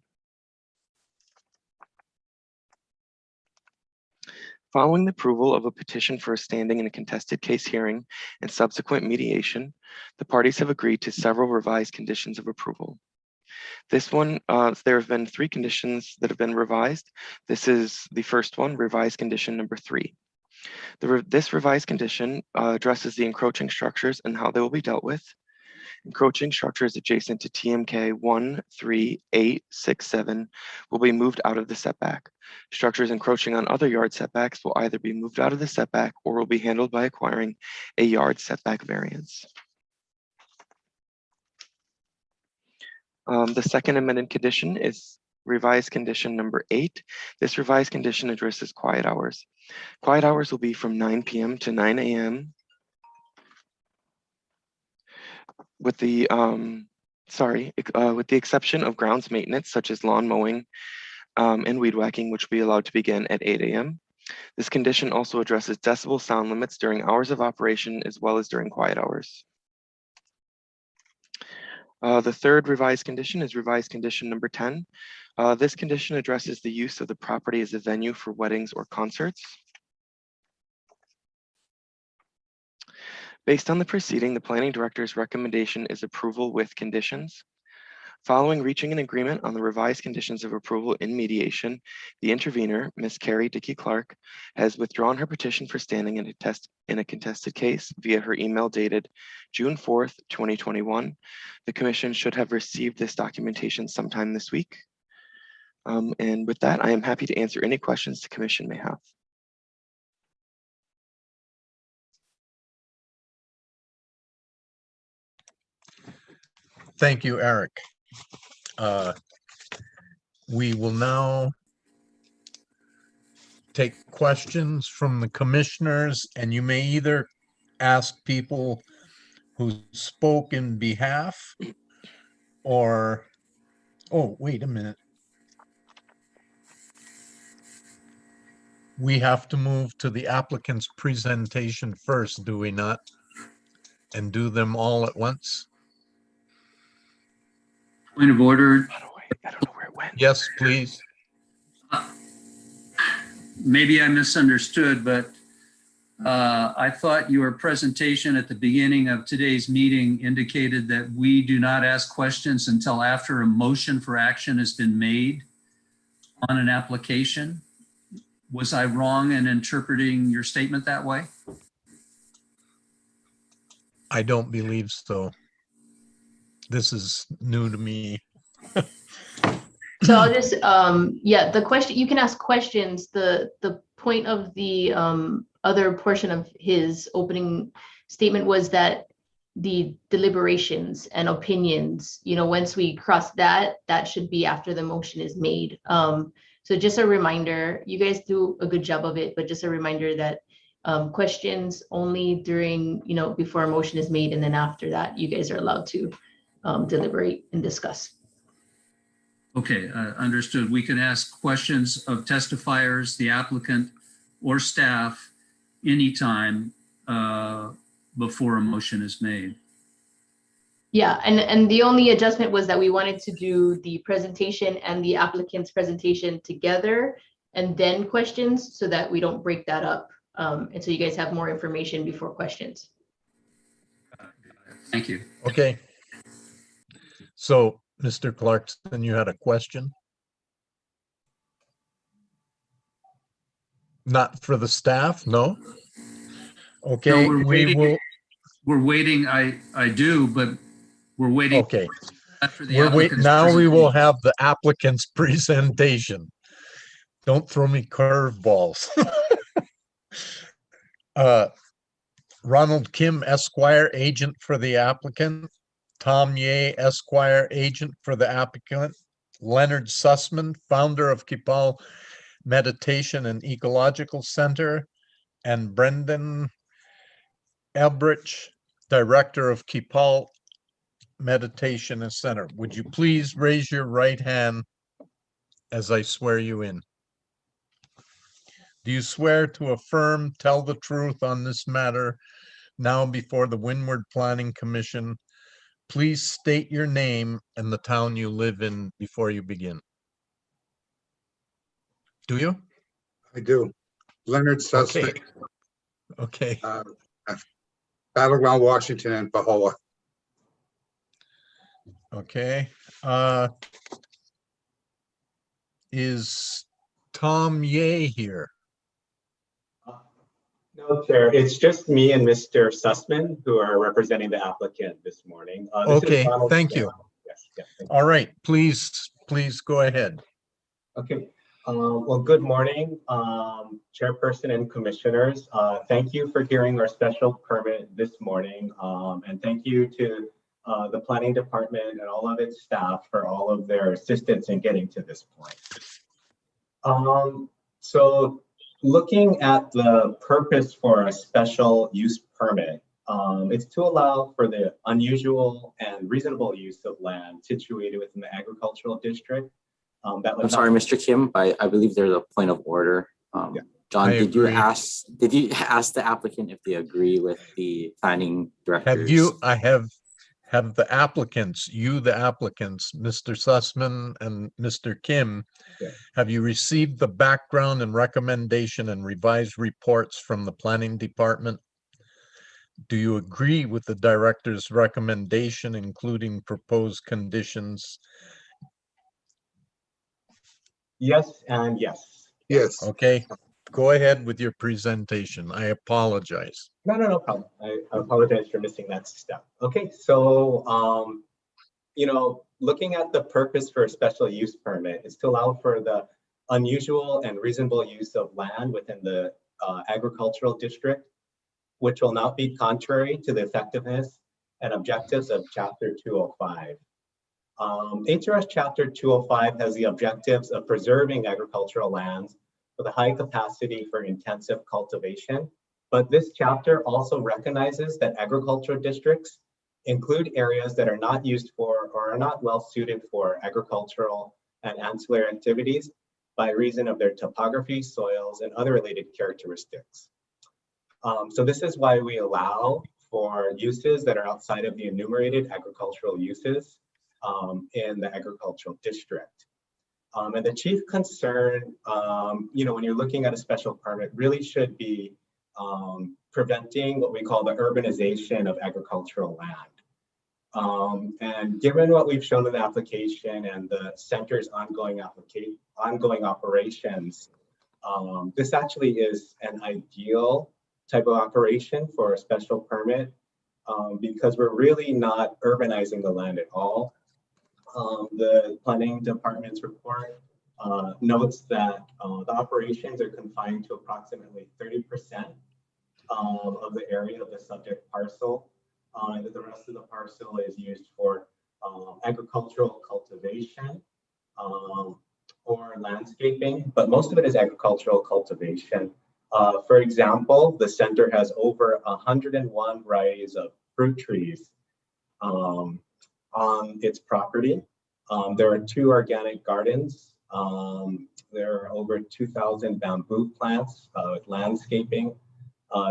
M: Following the approval of a petition for a standing in a contested case hearing and subsequent mediation, the parties have agreed to several revised conditions of approval. This one, there have been 3 conditions that have been revised. This is the first one, revised condition number 3. This revised condition addresses the encroaching structures and how they will be dealt with. Encroaching structures adjacent to TMK 1, 3, 8, 6, 7 will be moved out of the setback. Structures encroaching on other yard setbacks will either be moved out of the setback or will be handled by acquiring a yard setback variance. The second amended condition is revised condition number 8. This revised condition addresses quiet hours. Quiet hours will be from 9 p.m. to 9 a.m. with the exception of grounds maintenance such as lawn mowing and weed whacking, which will be allowed to begin at 8 a.m. This condition also addresses decibel sound limits during hours of operation as well as during quiet hours. The third revised condition is revised condition number 10. This condition addresses the use of the property as a venue for weddings or concerts. Based on the proceeding, the planning director's recommendation is approval with conditions. Following reaching an agreement on the revised conditions of approval in mediation, the intervener, Ms. Carrie Dickey Clark, has withdrawn her petition for standing in a contested case via her email dated June 4th, 2021. The commission should have received this documentation sometime this week. And with that, I am happy to answer any questions the commission may have.
C: Thank you, Eric. We will now take questions from the commissioners, and you may either ask people who spoke in behalf or, oh, wait a minute. We have to move to the applicant's presentation first, do we not? And do them all at once?
D: Point of order.
M: I don't know where it went.
C: Yes, please.
D: Maybe I misunderstood, but I thought your presentation at the beginning of today's meeting indicated that we do not ask questions until after a motion for action has been made on an application. Was I wrong in interpreting your statement that way?
C: I don't believe so. This is new to me.
E: So I'll just, yeah, the question, you can ask questions. The point of the other portion of his opening statement was that the deliberations and opinions, you know, once we cross that, that should be after the motion is made. So just a reminder, you guys do a good job of it, but just a reminder that questions only during, you know, before a motion is made, and then after that, you guys are allowed to deliberate and discuss.
D: Okay, understood. We can ask questions of testifiers, the applicant, or staff anytime before a motion is made.
E: Yeah, and the only adjustment was that we wanted to do the presentation and the applicant's presentation together and then questions, so that we don't break that up. And so you guys have more information before questions.
D: Thank you.
C: Okay. So, Mr. Clarkson, you had a question? Not for the staff, no? Okay,
D: No,
C: we will.
D: We're waiting, I do, but we're waiting.
C: Okay.
D: For the
C: We're waiting.
D: applicant's
C: Now we will
D: presentation.
C: have the applicant's presentation. Don't throw me curveballs. Ronald Kim, Esquire, agent for the applicant. Tom Ye, Esquire, agent for the applicant. Leonard Sussman, founder of Kipal Meditation and Ecological Center. And Brendan Elbrich, director of Kipal Meditation and Center. Would you please raise your right hand as I swear you in? Do you swear to affirm, tell the truth on this matter now before the Windward Planning Commission? Please state your name and the town you live in before you begin. Do you?
L: I do. Leonard Sussman,
C: Okay.
L: Battleground, Washington, and Pahoa.
C: Okay. Is Tom Ye here?
N: No, Chair, it's just me and Mr. Sussman who are representing the applicant this morning. This is
C: Okay,
N: Ronald
C: thank
N: Kim.
C: you.
N: Yes, yeah, thank you.
C: All right, please go ahead.
N: Okay, well, good morning, Chairperson and Commissioners. Thank you for hearing our special permit this morning. And thank you to the Planning Department and all of its staff for all of their assistance in getting to this point. So looking at the purpose for a special use permit, it's to allow for the unusual and reasonable use of land situated within the agricultural district.
O: I'm sorry, Mr. Kim, I believe there's a point of order.
N: Yeah.
O: John,
C: I
O: did you
C: agree.
O: ask the applicant if they agree with the planning directors?
C: Have the applicants, the applicants, Mr. Sussman and Mr. Kim,
N: Yeah.
C: have you received the background and recommendation and revised reports from the planning department? Do you agree with the director's recommendation, including proposed conditions?
N: Yes, and yes.
L: Yes.
C: Okay, go ahead with your presentation. I apologize.
N: No problem. I apologize for missing that step. Okay, so, looking at the purpose for a special use permit is to allow for the unusual and reasonable use of land within the agricultural district, which will not be contrary to the effectiveness and objectives of Chapter 205. HRS Chapter 205 has the objectives of preserving agricultural lands with a high capacity for intensive cultivation. But this chapter also recognizes that agricultural districts include areas that are not used for or are not well suited for agricultural and ancillary activities by reason of their topography, soils, and other related characteristics. So this is why we allow for uses that are outside of the enumerated agricultural uses in the agricultural district. And the chief concern, when you're looking at a special permit, really should be preventing what we call the urbanization of agricultural land. And given what we've shown in the application and the center's ongoing operations, this actually is an ideal type of operation for a special permit because we're really not urbanizing the land at all. The planning department's report notes that the operations are confined to approximately 30% of the area of the subject parcel, and that the rest of the parcel is used for agricultural cultivation or landscaping, but most of it is agricultural cultivation. For example, the center has over 101 varieties of fruit trees on its property. There are 2 organic gardens. There are over 2,000 bamboo plants with landscaping.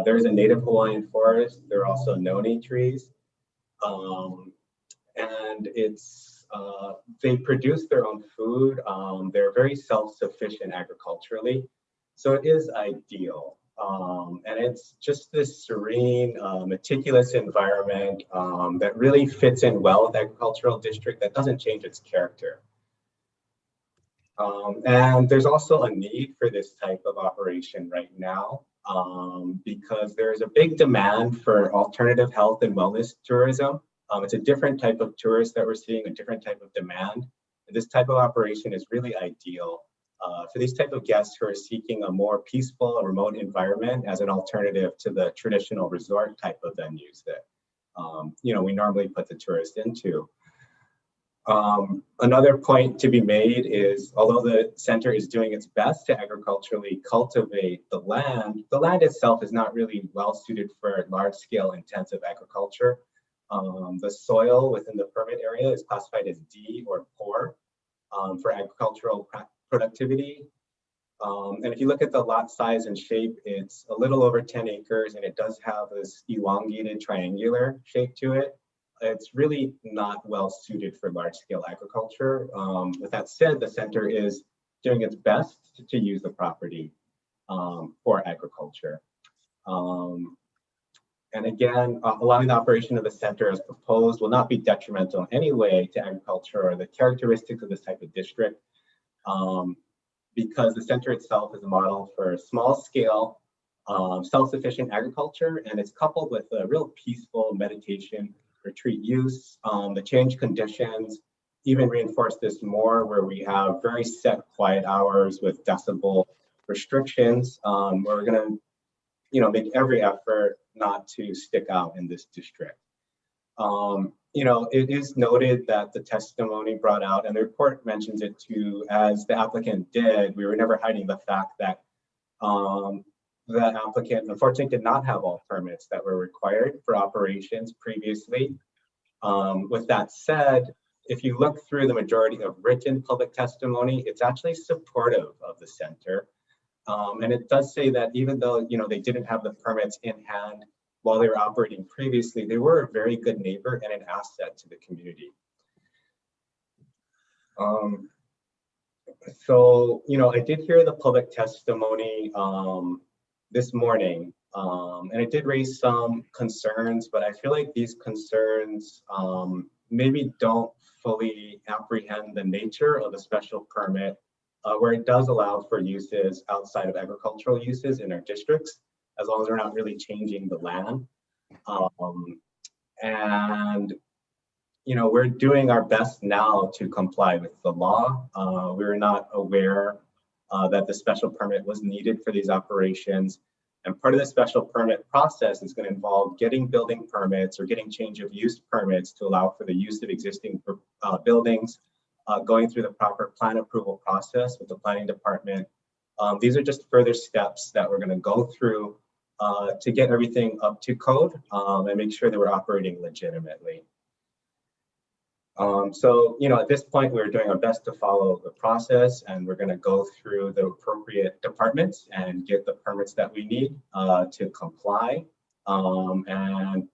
N: There's a native Hawaiian forest. There are also noni trees. And they produce their own food. They're very self-sufficient agriculturally. So it is ideal. And it's just this serene, meticulous environment that really fits in well with the agricultural district that doesn't change its character. And there's also a need for this type of operation right now because there's a big demand for alternative health and wellness tourism. It's a different type of tourist that we're seeing, a different type of demand. And this type of operation is really ideal for these type of guests who are seeking a more peaceful, remote environment as an alternative to the traditional resort type of venues that we normally put the tourist into. Another point to be made is, although the center is doing its best to agriculturally cultivate the land itself is not really well suited for large-scale intensive agriculture. The soil within the permit area is classified as D or poor for agricultural productivity. And if you look at the lot size and shape, it's a little over 10 acres and it does have this elongated triangular shape to it. It's really not well suited for large scale agriculture. With that said, the center is doing its best to use the property for agriculture. And again, allowing the operation of the center as proposed will not be detrimental in any way to agriculture or the characteristics of this type of district. Because the center itself is a model for small scale self-sufficient agriculture, and it's coupled with a real peaceful meditation retreat use. The change conditions even reinforce this more, where we have very set quiet hours with decibel restrictions. We're gonna, make every effort not to stick out in this district. It is noted that the testimony brought out, and the report mentions it too, as the applicant did, we were never hiding the fact that the applicant unfortunately did not have all permits that were required for operations previously. With that said, if you look through the majority of written public testimony, it's actually supportive of the center. And it does say that even though, they didn't have the permits in hand while they were operating previously, they were a very good neighbor and an asset to the community. So, I did hear the public testimony this morning, and it did raise some concerns, but I feel like these concerns maybe don't fully apprehend the nature of the special permit, where it does allow for uses outside of agricultural uses in our districts, as long as we're not really changing the land. And we're doing our best now to comply with the law. We were not aware that the special permit was needed for these operations. And part of the special permit process is going to involve getting building permits or getting change of use permits to allow for the use of existing buildings, going through the proper plan approval process with the planning department. These are just further steps that we're going to go through to get everything up to code and make sure that we're operating legitimately. So, at this point, we're doing our best to follow the process, and we're going to go through the appropriate departments and get the permits that we need to comply. And,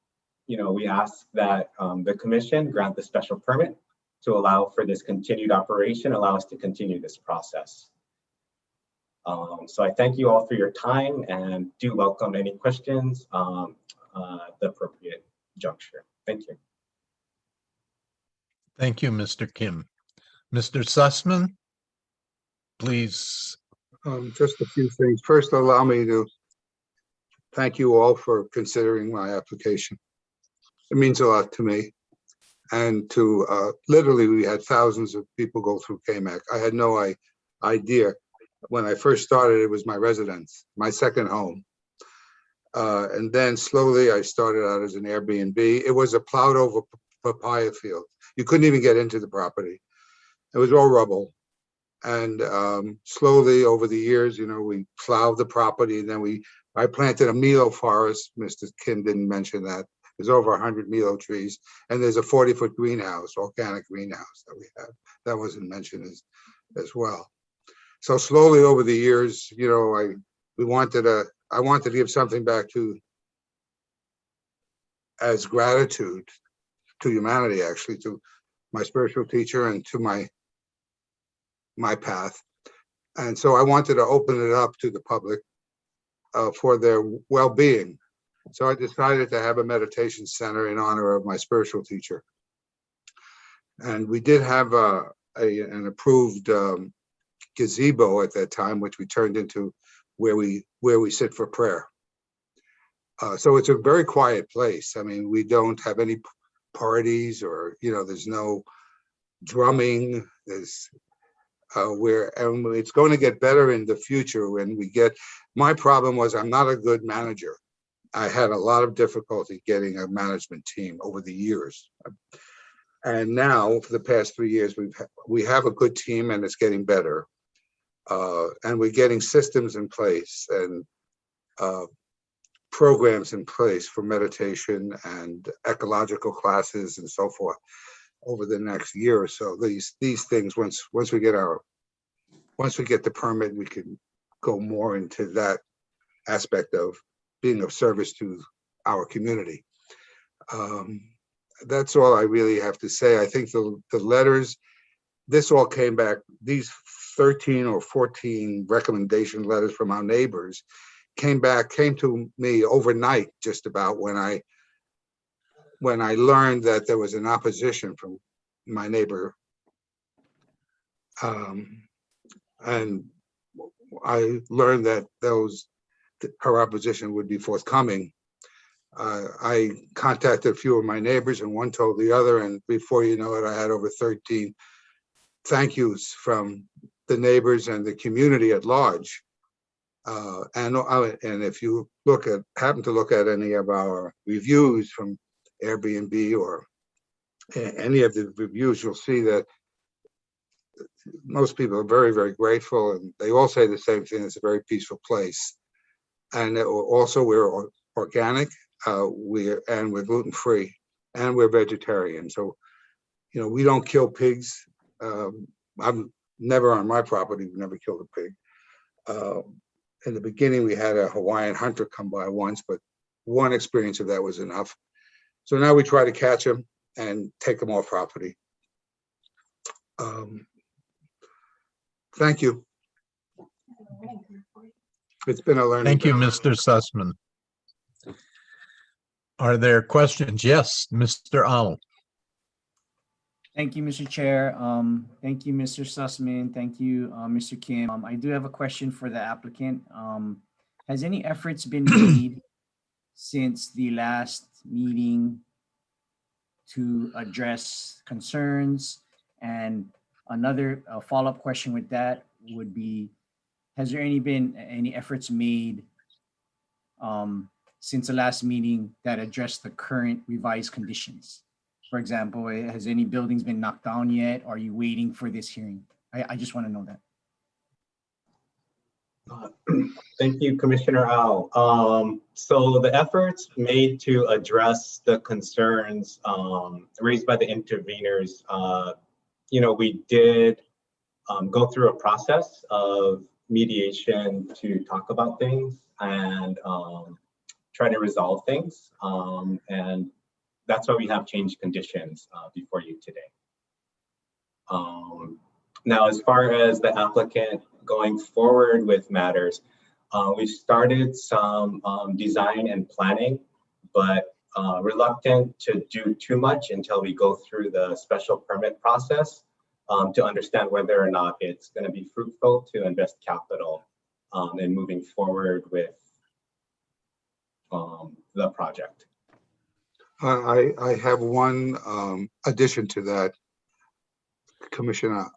N: we ask that the commission grant the special permit to allow for this continued operation, allow us to continue this process. So I thank you all for your time and do welcome any questions at the appropriate juncture. Thank you.
C: Thank you, Mr. Kim. Mr. Sussman, please.
L: Just a few things. First, allow me to thank you all for considering my application. It means a lot to me. And to literally, we had thousands of people go through KMAC. I had no idea. When I first started, it was my residence, my second home. And then slowly I started out as an Airbnb. It was a plowed over papaya field. You couldn't even get into the property. It was all rubble. And slowly over the years, we plowed the property, and then I planted a Milo forest. Mr. Kim didn't mention that. There's over 100 Milo trees, and there's a 40-foot greenhouse, organic greenhouse that we have. That wasn't mentioned as well. So slowly over the years, I wanted to give something back as gratitude to humanity, actually, to my spiritual teacher and to my path. And so I wanted to open it up to the public for their well-being. So I decided to have a meditation center in honor of my spiritual teacher. And we did have an approved gazebo at that time, which we turned into where we sit for prayer. So it's a very quiet place. I mean, we don't have any parties or, there's no drumming. There's and it's going to get better in the future when my problem was I'm not a good manager. I had a lot of difficulty getting a management team over the years. And now for the past 3 years, we have a good team and it's getting better. And we're getting systems in place and programs in place for meditation and ecological classes and so forth over the next year or so. These things, once we get the permit, we can go more into that aspect of being of service to our community. That's all I really have to say. I think the letters, this all came back, these 13 or 14 recommendation letters from our neighbors came to me overnight, just about when I learned that there was an opposition from my neighbor. And I learned that her opposition would be forthcoming. I contacted a few of my neighbors and one told the other, and before you know it, I had over 13 thank yous from the neighbors and the community at large. And if you happen to look at any of our reviews from Airbnb or any of the reviews, you'll see that most people are very, very grateful, and they all say the same thing. It's a very peaceful place. And also we're organic, we're gluten-free, and we're vegetarian. So, you know, we don't kill pigs. I've never on my property, we've never killed a pig. In the beginning, we had a Hawaiian hunter come by once, but one experience of that was enough. So now we try to catch them and take them off property. Thank you. It's been a learning.
C: Thank you, Mr. Sussman. Are there questions? Yes, Mr. Owl.
A: Thank you, Mr. Chair. Thank you, Mr. Sussman. Thank you, Mr. Kim. I do have a question for the applicant. Has any efforts been made since the last meeting to address concerns? And another follow-up question with that would be, has there been any efforts made since the last meeting that addressed the current revised conditions? For example, has any buildings been knocked down yet? Are you waiting for this hearing? I just want to know that.
N: Thank you, Commissioner Au. So the efforts made to address the concerns raised by the interveners, you know, we did go through a process of mediation to talk about things and try to resolve things. And that's why we have changed conditions before you today. Now, as far as the applicant going forward with matters, we started some design and planning, but reluctant to do too much until we go through the special permit process to understand whether or not it's going to be fruitful to invest capital in moving forward with the project.
L: I have one addition to that, Commissioner.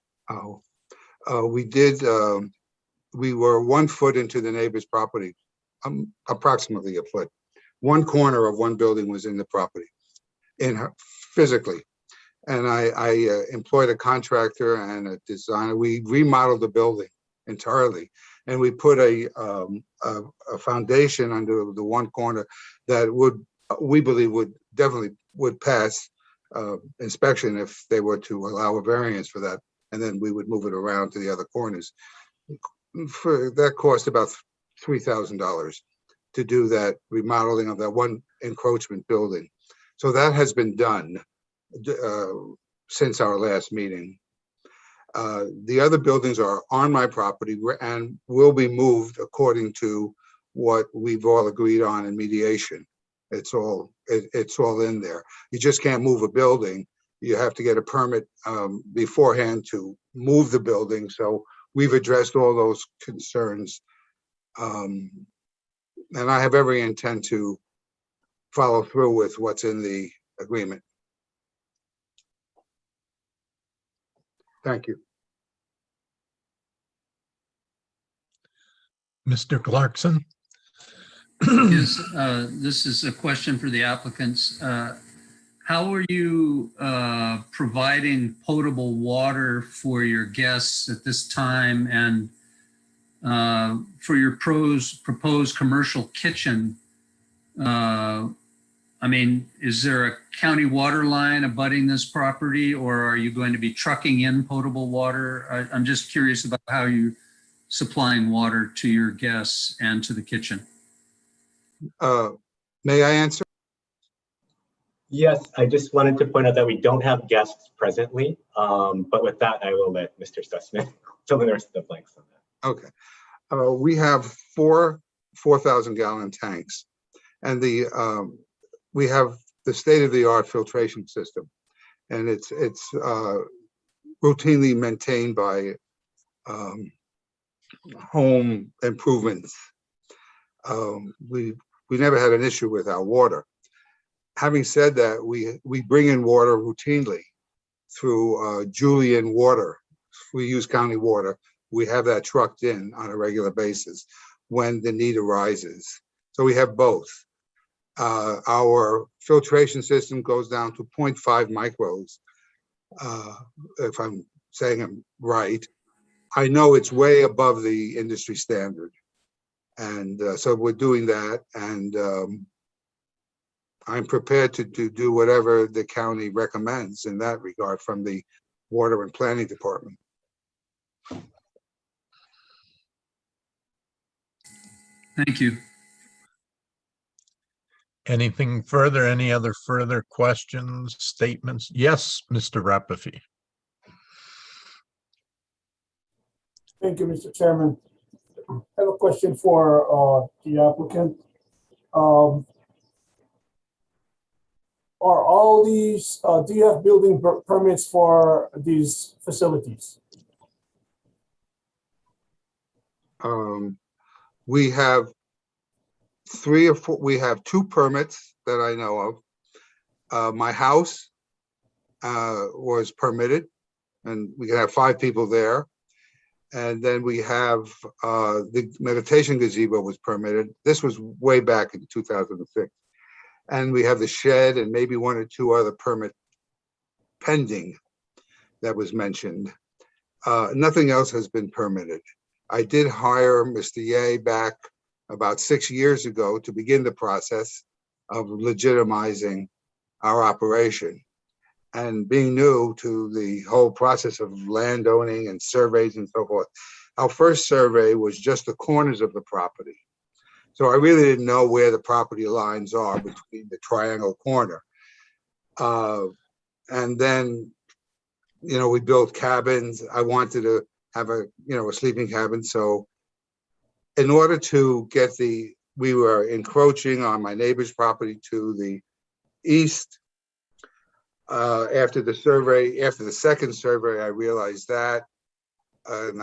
L: We were 1 foot into the neighbor's property, approximately a foot. One corner of one building was in the property, physically. And I employed a contractor and a designer. We remodeled the building entirely, and we put a foundation under the one corner that we believe definitely would pass inspection if they were to allow a variance for that, and then we would move it around to the other corners. That cost about $3,000 to do that remodeling of that one encroachment building. So that has been done since our last meeting. The other buildings are on my property and will be moved according to what we've all agreed on in mediation. It's all in there. You just can't move a building. You have to get a permit beforehand to move the building. So we've addressed all those concerns. And I have every intent to follow through with what's in the agreement. Thank you.
C: Mr. Clarkson.
D: Yes, this is a question for the applicants. How are you providing potable water for your guests at this time, and for your proposed commercial kitchen? I mean, is there a county water line abutting this property, or are you going to be trucking in potable water? I'm just curious about how you're supplying water to your guests and to the kitchen.
L: May I answer?
N: Yes, I just wanted to point out that we don't have guests presently, but with that, I will let Mr. Sussman fill in the rest of the blanks on that.
L: Okay. We have 4,000-gallon tanks, and we have the state-of-the-art filtration system, and it's routinely maintained by home improvements. We never had an issue with our water. Having said that, we bring in water routinely through Julian Water. We use county water. We have that trucked in on a regular basis when the need arises. So we have both. Our filtration system goes down to 0.5 micros, if I'm saying it right. I know it's way above the industry standard. And so we're doing that. And I'm prepared to do whatever the county recommends in that regard from the Water and Planning Department.
D: Thank you.
C: Anything further? Any other further questions, statements? Yes, Mr. Rapafi.
K: Thank you, Mr. Chairman. I have a question for the applicant. Are all these, do you have building permits for these facilities?
L: We have 3 or 4, we have 2 permits that I know of. My house was permitted, and we can have 5 people there. And then we have the meditation gazebo was permitted. This was way back in 2006. And we have the shed and maybe 1 or 2 other permit pending that was mentioned. Nothing else has been permitted. I did hire Mr. Ye back about 6 years ago to begin the process of legitimizing our operation. And being new to the whole process of land owning and surveys and so forth, our first survey was just the corners of the property. So I really didn't know where the property lines are between the triangle corner. And then, we built cabins. I wanted to have a sleeping cabin. So in order to get we were encroaching on my neighbor's property to the east. After the second survey, I realized that. And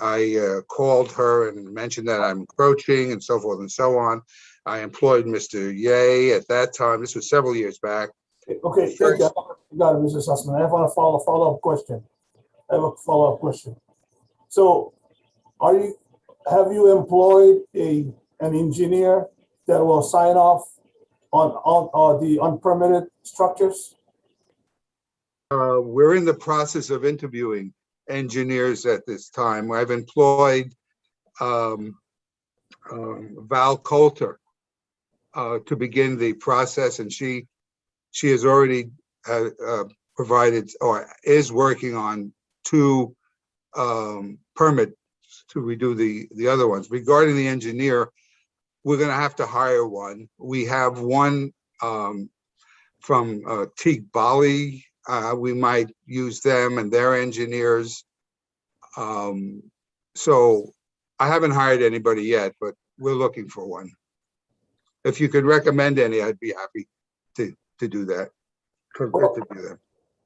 L: I called her and mentioned that I'm encroaching and so forth and so on. I employed Mr. Ye at that time. This was several years back.
K: Okay, thank you. You got it, Mr. Sussman. I have a follow-up question. So have you employed an engineer that will sign off on the unpermitted structures?
L: We're in the process of interviewing engineers at this time. I've employed Val Coulter to begin the process, and she has already provided or is working on 2 permits to redo the other ones. Regarding the engineer, we're going to have to hire one. We have one from Teague Bali. We might use them and their engineers. So I haven't hired anybody yet, but we're looking for one. If you could recommend any, I'd be happy to do that.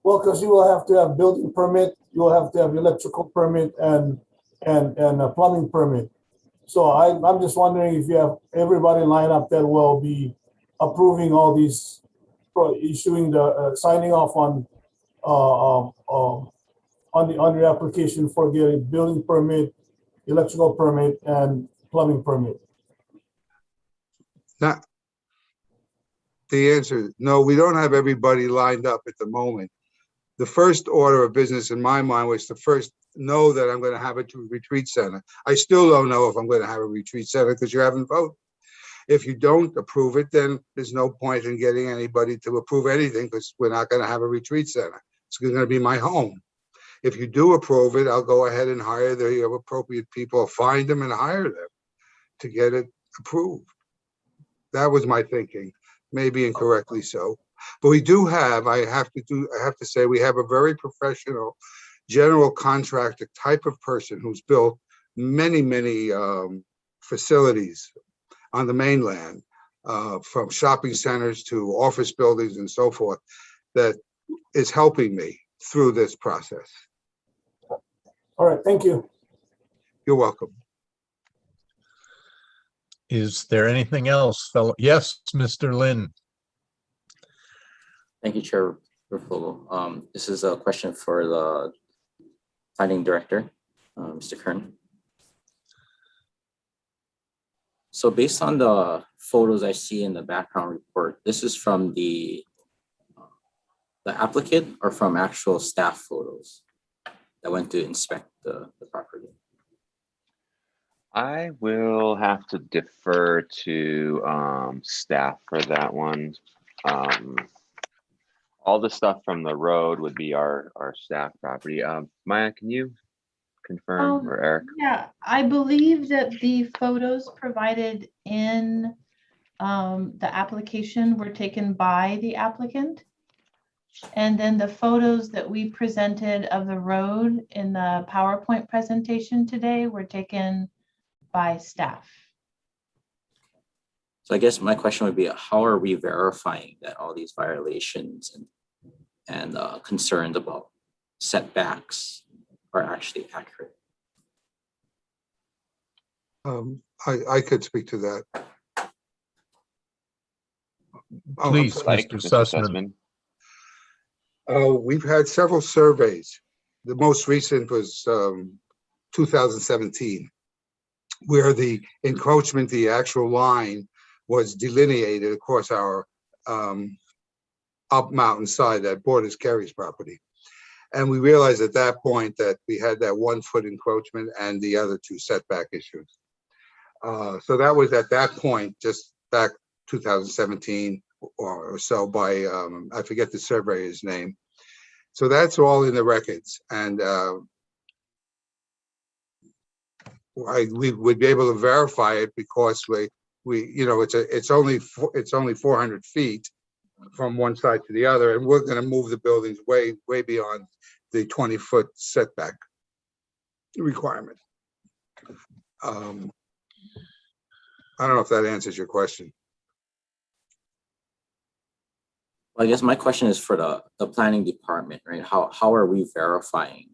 K: Well, because you will have to have building permit, you will have to have electrical permit and a plumbing permit. So I'm just wondering if you have everybody lined up that will be approving all these, issuing the signing off on the application for getting building permit, electrical permit, and plumbing permit.
L: Not the answer is no, we don't have everybody lined up at the moment. The first order of business in my mind was to first know that I'm going to have a retreat center. I still don't know if I'm going to have a retreat center because you haven't voted. If you don't approve it, then there's no point in getting anybody to approve anything because we're not going to have a retreat center. It's going to be my home. If you do approve it, I'll go ahead and hire the appropriate people, find them and hire them to get it approved. That was my thinking, maybe incorrectly so. But we do have, I have to say, we have a very professional general contractor type of person who's built many facilities on the mainland, from shopping centers to office buildings and so forth, that is helping me through this process.
K: All right, thank you.
L: You're welcome.
C: Is there anything else, fellow? Yes, Mr. Lin.
O: Thank you, Chair Ruffolo. This is a question for the planning director, Mr. Kern. So based on the photos I see in the background report, this is from the applicant or from actual staff photos that went to inspect the property?
P: I will have to defer to staff for that one. All the stuff from the road would be our staff property. Maija, can you confirm, or Eric?
B: Yeah, I believe that the photos provided in the application were taken by the applicant. And then the photos that we presented of the road in the PowerPoint presentation today were taken by staff.
O: So I guess my question would be, how are we verifying that all these violations and concerns about setbacks are actually accurate?
L: I could speak to that.
C: Please,
P: Like
C: Mr.
P: Mr.
C: Sussman.
L: We've had several surveys. The most recent was 2017, where the encroachment, the actual line, was delineated across our up mountainside that borders Kerry's property. And we realized at that point that we had that 1 foot encroachment and the other 2 setback issues. So that was at that point, just back 2017 or so, by I forget the surveyor's name. So that's all in the records, and we would be able to verify it because we you know, it's only 400 feet from one side to the other, and we're going to move the buildings way beyond the 20-foot setback requirement. I don't know if that answers your question.
O: Well, I guess my question is for the planning department, right? How are we verifying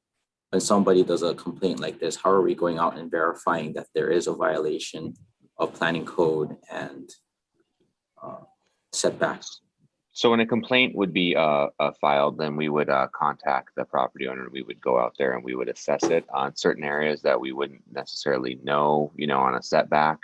O: when somebody does a complaint like this? How are we going out and verifying that there is a violation of planning code and setbacks?
P: So when a complaint would be filed, then we would contact the property owner. We would go out there and we would assess it on certain areas that we wouldn't necessarily know, you know, on a setback.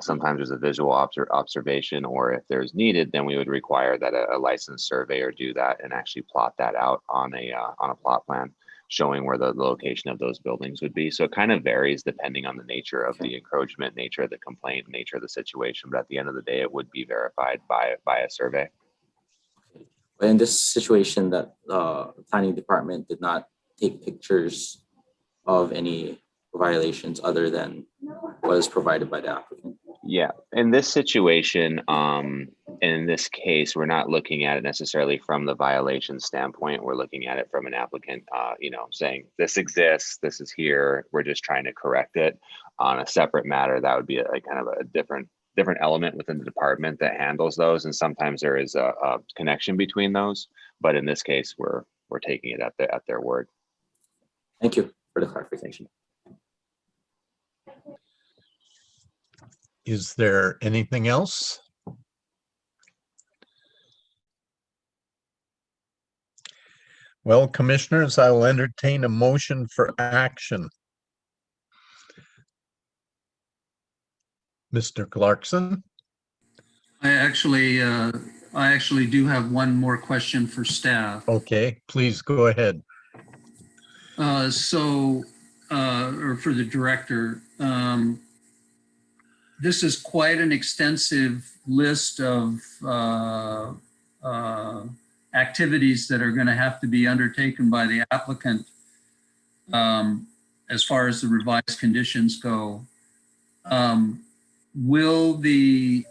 P: Sometimes there's a visual observation, or if there's needed, then we would require that a licensed surveyor do that and actually plot that out on a plot plan, showing where the location of those buildings would be. So it kind of varies depending on the nature of the encroachment, nature of the complaint, nature of the situation. But at the end of the day, it would be verified by a survey.
O: In this situation, that the planning department did not take pictures of any violations other than what is provided by the applicant.
P: Yeah, in this situation, in this case, we're not looking at it necessarily from the violation standpoint. We're looking at it from an applicant, you know, saying this exists, this is here, we're just trying to correct it. On a separate matter, that would be a kind of a different element within the department that handles those, and sometimes there is a connection between those. But in this case, we're taking it at their word.
O: Thank you for the clarification.
C: Is there anything else? Well, commissioners, I will entertain a motion for action. Mr. Clarkson?
D: I actually do have one more question for staff.
C: Okay, please go ahead.
D: Or for the director. This is quite an extensive list of activities that are going to have to be undertaken by the applicant as far as the revised conditions go. Will the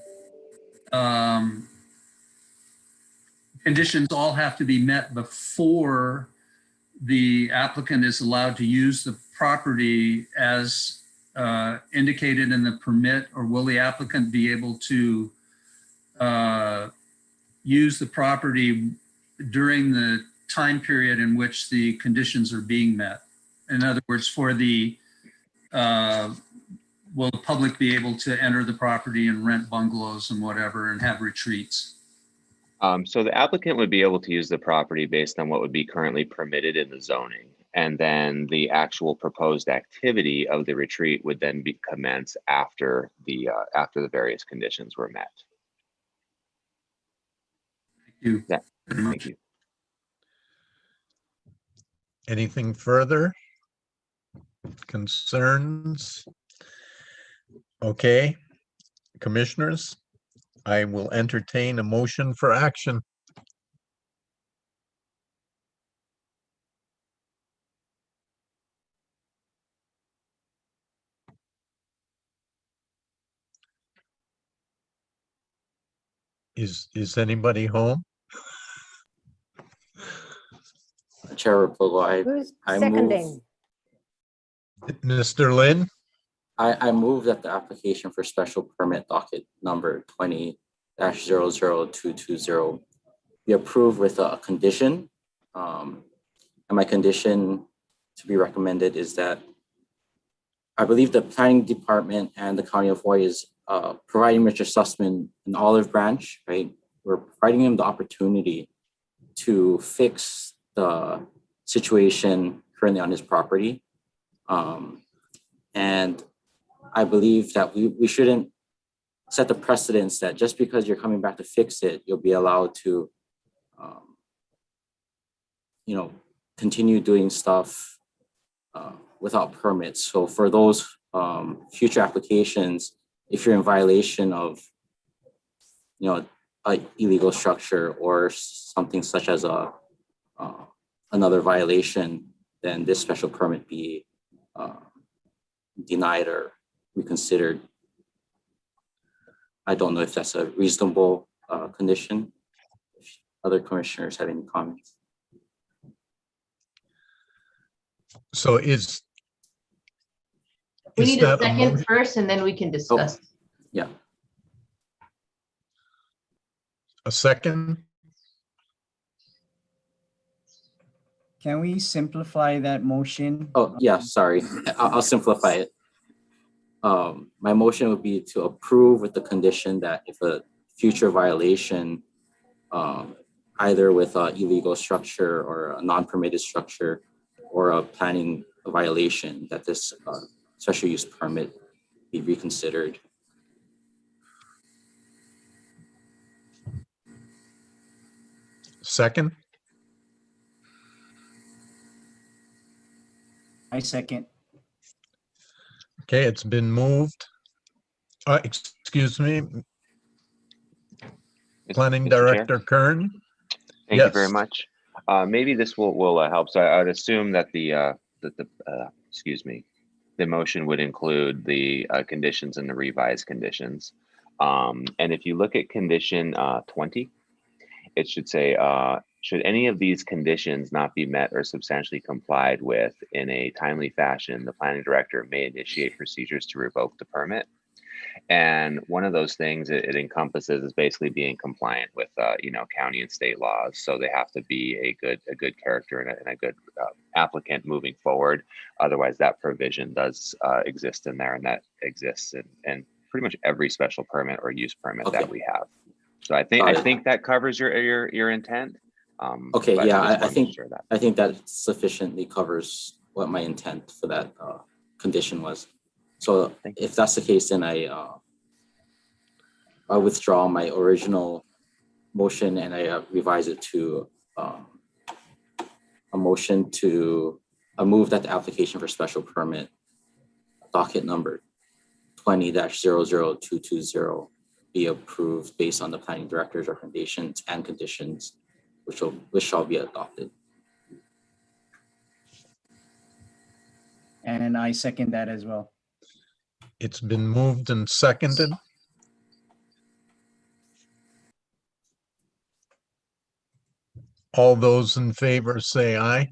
D: conditions all have to be met before the applicant is allowed to use the property as indicated in the permit, or will the applicant be able to use the property during the time period in which the conditions are being met? In other words, for the what will the public be able to enter the property and rent bungalows and whatever and have retreats?
P: So the applicant would be able to use the property based on what would be currently permitted in the zoning. And then the actual proposed activity of the retreat would then be commenced after the various conditions were met.
D: Thank you.
P: Yeah, thank you.
C: Anything further? Concerns? Okay, commissioners, I will entertain a motion for action. Is anybody home?
O: Chair Repogo,
I: Who's
O: I move,
I: seconding?
C: Mr. Lin?
O: I move that the application for special permit docket number 20-00220 be approved with a condition. And my condition to be recommended is that I believe the planning department and the county of Hawaii is providing Mr. Sussman an olive branch, right? We're providing him the opportunity to fix the situation currently on his property. And I believe that we shouldn't set the precedence that just because you're coming back to fix it, you'll be allowed to, continue doing stuff without permits. So for those future applications, if you're in violation of, a illegal structure or something such as another violation, then this special permit be denied or reconsidered. I don't know if that's a reasonable condition. If other commissioners have any comments.
C: So
E: We need a second first, and then we can discuss.
O: Yeah.
C: A second?
A: Can we simplify that motion?
O: Oh, yeah, sorry. I'll simplify it. My motion would be to approve with the condition that if a future violation, either with an illegal structure or a non-permitted structure or a planning violation, that this special use permit be reconsidered.
C: Second?
A: I second.
C: Okay, it's been moved. Excuse me. Planning
P: Mr. Chair?
C: Director Kern?
P: Thank you very much. Maybe this will help. So I would assume that the motion would include the conditions and the revised conditions. And if you look at condition 20, it should say, should any of these conditions not be met or substantially complied with in a timely fashion, the planning director may initiate procedures to revoke the permit. And one of those things it encompasses is basically being compliant with, county and state laws. So they have to be a good character and a good applicant moving forward. Otherwise, that provision does exist in there, and that exists in pretty much every special permit or use permit that we have. So I think that covers your intent.
O: Okay, yeah, I think that sufficiently covers what my intent for that condition was. So if that's the case, then I withdraw my original motion and I revise it to a motion to move that the application for special permit docket number 20-00220 be approved based on the planning director's recommendations and conditions, which shall be adopted.
A: And I second that as well.
C: It's been moved and seconded. All those in favor say aye.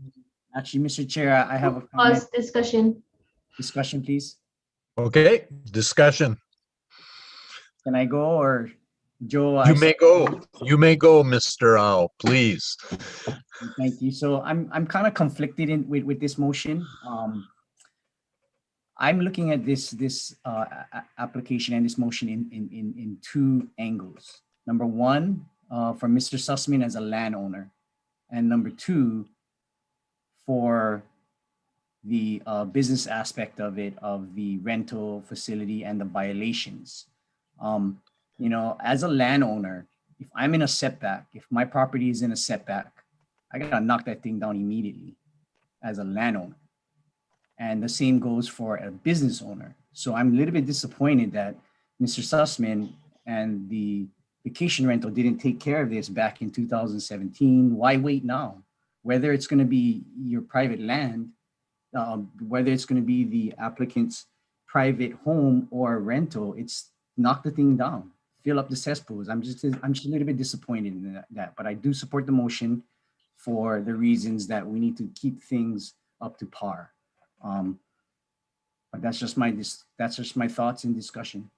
A: Actually, Mr. Chair, I have a comment.
E: Pause discussion.
A: Discussion, please.
C: Okay, discussion.
A: Can I go, or Joe?
C: You may go. You may go, Mr. Ao, please.
A: Thank you. So I'm kind of conflicted with this motion. I'm looking at this application and this motion in two angles. Number one, for Mr. Sussman as a landowner, and number two, for the business aspect of it, of the rental facility and the violations. As a landowner, if I'm in a setback, if my property is in a setback, I gotta knock that thing down immediately as a landowner. And the same goes for a business owner. So I'm a little bit disappointed that Mr. Sussman and the vacation rental didn't take care of this back in 2017. Why wait now? Whether it's going to be your private land, whether it's going to be the applicant's private home or rental, it's knock the thing down, fill up the cesspools. I'm just a little bit disappointed in that, but I do support the motion for the reasons that we need to keep things up to par. But that's just my thoughts and discussion.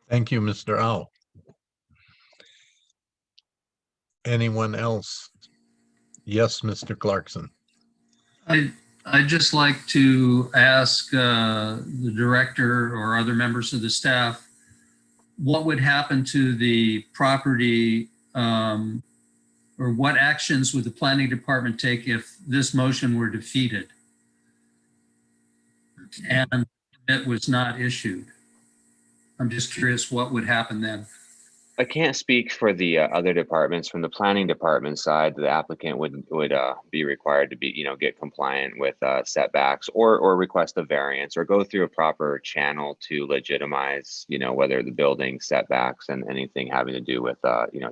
C: Thank you, Mr. Au. Anyone else? Yes, Mr. Clarkson.
D: I'd just like to ask the director or other members of the staff, what would happen to the property, or what actions would the planning department take if this motion were defeated and it was not issued? I'm just curious what would happen then.
P: I can't speak for the other departments. From the planning department side, the applicant would be required to be, get compliant with setbacks or request a variance or go through a proper channel to legitimize, whether the building setbacks and anything having to do with,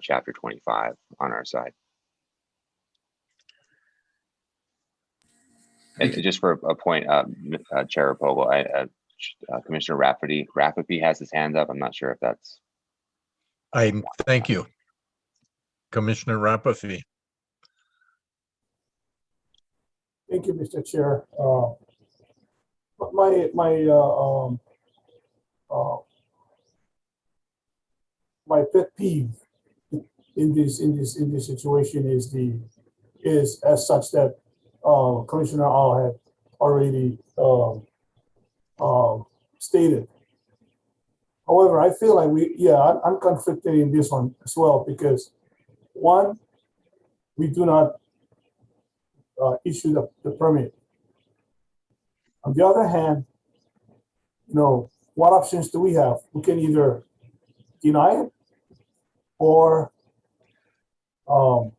P: Chapter 25 on our side. And just for a point, Chair Rapogel, Commissioner Rafferty has his hand up. I'm not sure if that's.
C: Thank you. Commissioner Rafferty.
K: Thank you, Mr. Chair. My pet peeve in this situation is as such that Commissioner Au had already stated. However, I feel like I'm conflicted in this one as well, because one, we do not issue the permit. On the other hand, what options do we have? We can either deny it or I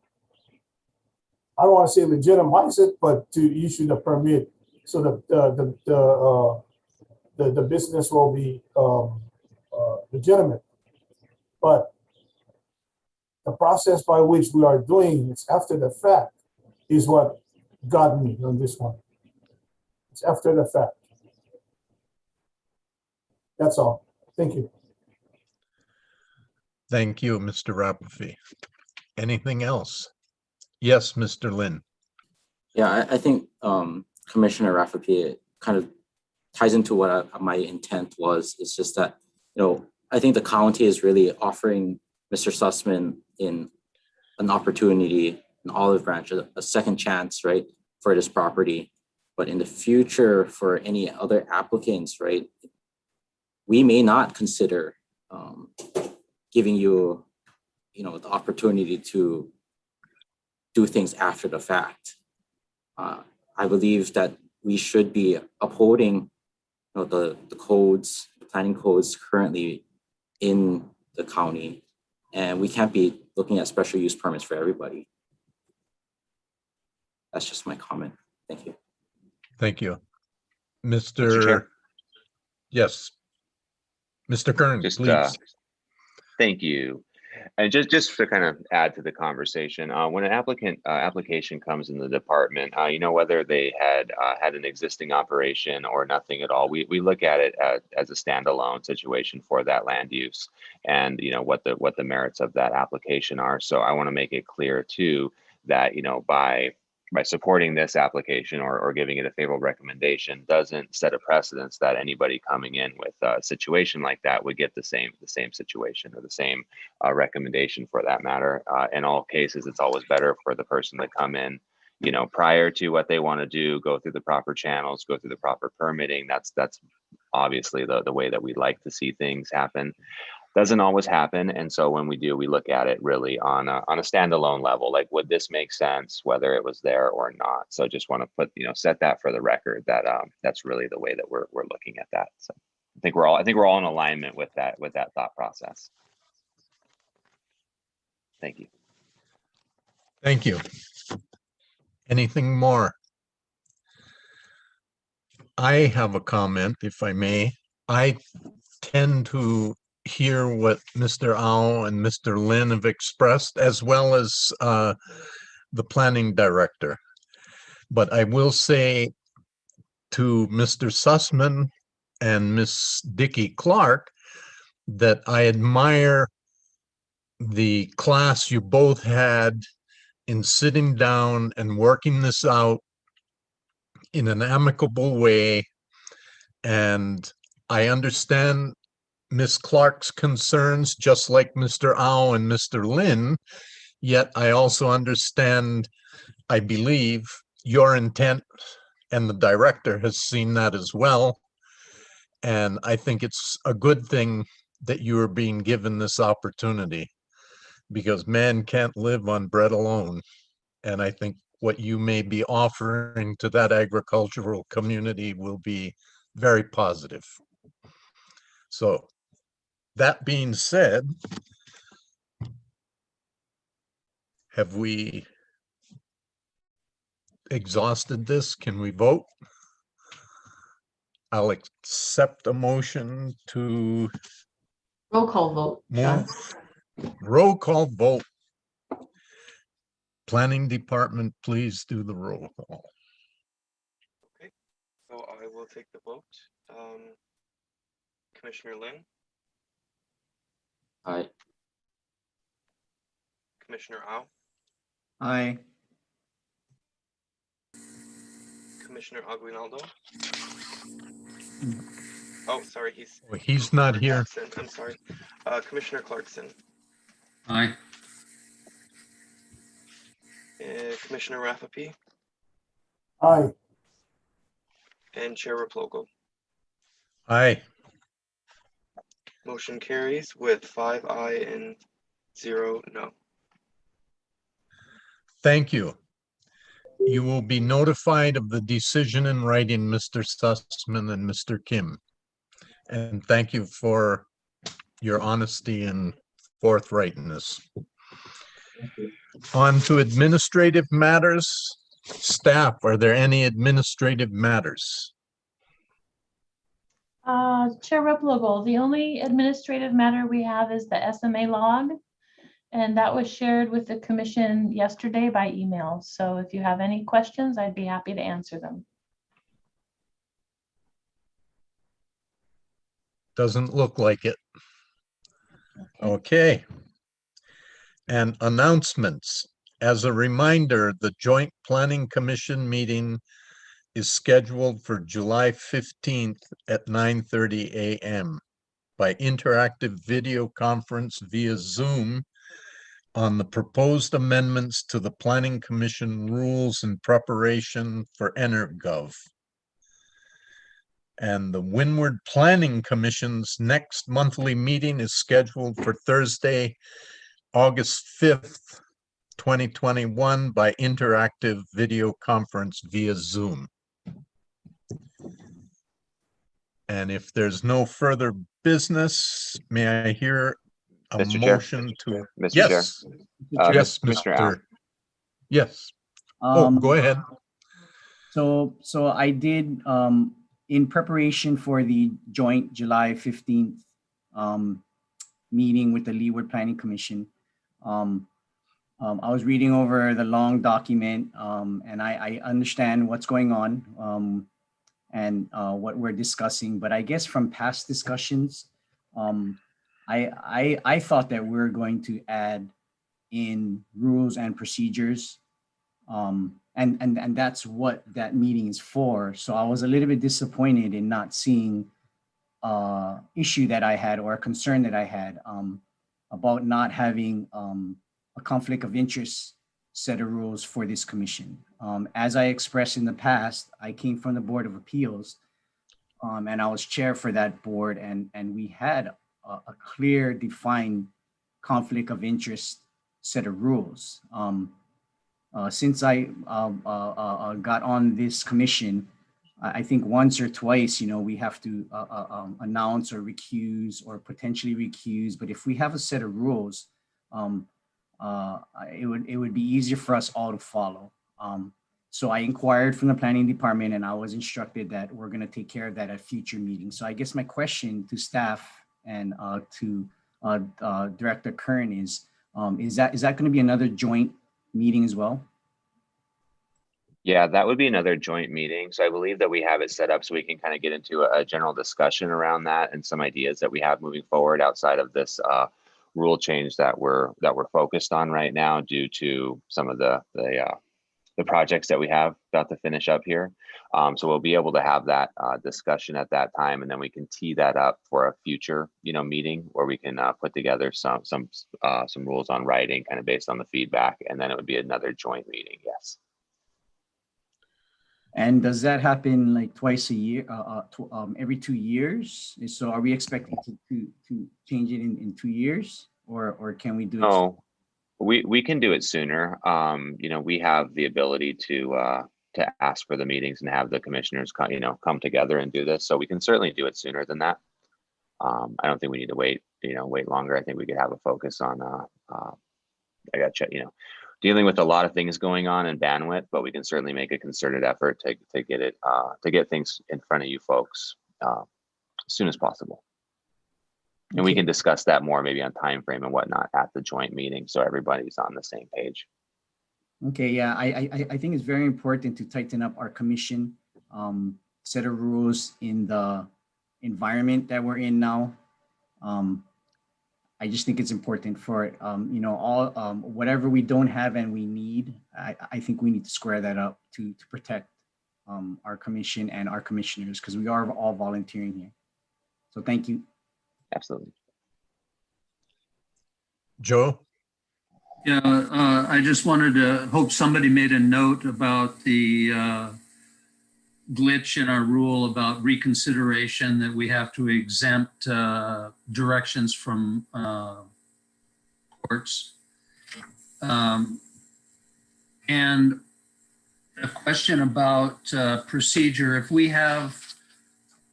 K: don't want to say legitimize it, but to issue the permit so that the business will be legitimate. But the process by which we are doing it after the fact is what got me on this one. It's after the fact. That's all. Thank you.
C: Thank you, Mr. Rafferty. Anything else? Yes, Mr. Lin.
O: Yeah, I think Commissioner Rafferty kind of ties into what my intent was. It's just that, I think the county is really offering Mr. Sussman in an opportunity, an olive branch, a second chance, right, for this property. But in the future, for any other applicants, right, we may not consider giving you, the opportunity to do things after the fact. I believe that we should be upholding the codes, the planning codes currently in the county, and we can't be looking at special use permits for everybody. That's just my comment. Thank you.
C: Thank you.
P: Mr. Chair.
C: Yes. Mr. Kern, please.
P: Thank you. And just to kind of add to the conversation, when an application comes in the department, whether they had an existing operation or nothing at all, we look at it as a standalone situation for that land use, and what the merits of that application are. So I want to make it clear too that by supporting this application or giving it a favorable recommendation doesn't set a precedence that anybody coming in with a situation like that would get the same situation or the same recommendation for that matter. In all cases, it's always better for the person to come in, prior to what they want to do, go through the proper channels, go through the proper permitting. That's obviously the way that we like to see things happen. Doesn't always happen, and so when we do, we look at it really on a standalone level. Like, would this make sense, whether it was there or not? So just want to put, set that for the record, that that's really the way that we're looking at that. So I think we're all in alignment with that thought process. Thank you.
C: Thank you. Anything more? I have a comment, if I may. I tend to hear what Mr. Ao and Mr. Lin have expressed, as well as the planning director. But I will say to Mr. Sussman and Miss Dickey Clark that I admire the class you both had in sitting down and working this out in an amicable way. And I understand Ms. Clark's concerns, just like Mr. Ao and Mr. Lin, yet I also understand, I believe, your intent, and the director has seen that as well. And I think it's a good thing that you are being given this opportunity, because man can't live on bread alone. And I think what you may be offering to that agricultural community will be very positive. So that being said, have we exhausted this? Can we vote? I'll accept a motion to
E: Roll call vote, Sean.
C: move. Roll call vote. Planning Department, please do the roll call.
M: Okay, so I will take the vote. Commissioner Lin,
O: Aye.
M: Commissioner Ao,
A: Aye.
M: Commissioner Aguinaldo. Oh, sorry,
C: He's not here.
M: absent. I'm sorry. Commissioner Clarkson,
D: Aye.
M: Commissioner Rafferty,
K: Aye.
M: and Chair Raplogo.
C: Aye.
M: Motion carries with 5 aye and 0 no.
C: Thank you. You will be notified of the decision in writing, Mr. Sussman and Mr. Kim. And thank you for your honesty and forthrightness. On to administrative matters. Staff, are there any administrative matters?
B: Chair Replogle, the only administrative matter we have is the SMA log, and that was shared with the commission yesterday by email. So if you have any questions, I'd be happy to answer them.
C: Doesn't look like it. Okay. And announcements. As a reminder, the Joint Planning Commission meeting is scheduled for July 15th at 9:30 a.m. by interactive video conference via Zoom on the proposed amendments to the Planning Commission rules in preparation for EnerGov. And the Windward Planning Commission's next monthly meeting is scheduled for Thursday, August 5th, 2021 by interactive video conference via Zoom. And if there's no further business, may I hear a
P: Mr. Chair.
C: motion to?
P: Mr.
C: Yes.
P: Chair.
C: Yes,
P: Mr. Al.
C: Mr. Yes. Oh, go ahead.
A: So I did, in preparation for the joint July 15th meeting with the Leeward Planning Commission, I was reading over the long document, and I understand what's going on and what we're discussing. But I guess from past discussions, I thought that we're going to add in rules and procedures, and that's what that meeting is for. So I was a little bit disappointed in not seeing issue that I had, or a concern that I had, about not having a conflict of interest set of rules for this commission. As I expressed in the past, I came from the Board of Appeals, and I was chair for that board, and we had a clear, defined conflict of interest set of rules. Since I got on this commission, I think once or twice, we have to announce or recuse or potentially recuse. But if we have a set of rules, it would be easier for us all to follow. So I inquired from the planning department, and I was instructed that we're going to take care of that at future meetings. So I guess my question to staff and to Director Kern is that going to be another joint meeting as well?
P: Yeah, that would be another joint meeting. So I believe that we have it set up so we can kind of get into a general discussion around that and some ideas that we have moving forward outside of this rule change that we're focused on right now due to some of the projects that we have about to finish up here. So we'll be able to have that discussion at that time, and then we can tee that up for a future, meeting where we can put together some rules on writing, kind of based on the feedback, and then it would be another joint meeting. Yes.
A: And does that happen like twice a year, every 2 years? So are we expecting to change it in 2 years, or can we do it?
P: No, we can do it sooner. We have the ability to ask for the meetings and have the commissioners come together and do this. So we can certainly do it sooner than that. I don't think we need to wait longer. I think we could have a focus on I got check, dealing with a lot of things going on in bandwidth, but we can certainly make a concerted effort to get things in front of you folks as soon as possible. And we can discuss that more maybe on time frame and whatnot at the joint meeting, so everybody's on the same page.
A: Okay, yeah, I think it's very important to tighten up our commission set of rules in the environment that we're in now. I just think it's important for all whatever we don't have and we need. I think we need to square that up to protect our commission and our commissioners, because we are all volunteering here. So thank you.
P: Absolutely.
C: Joe?
D: Yeah, I just wanted to hope somebody made a note about the glitch in our rule about reconsideration, that we have to exempt directions from courts. And a question about procedure. If we have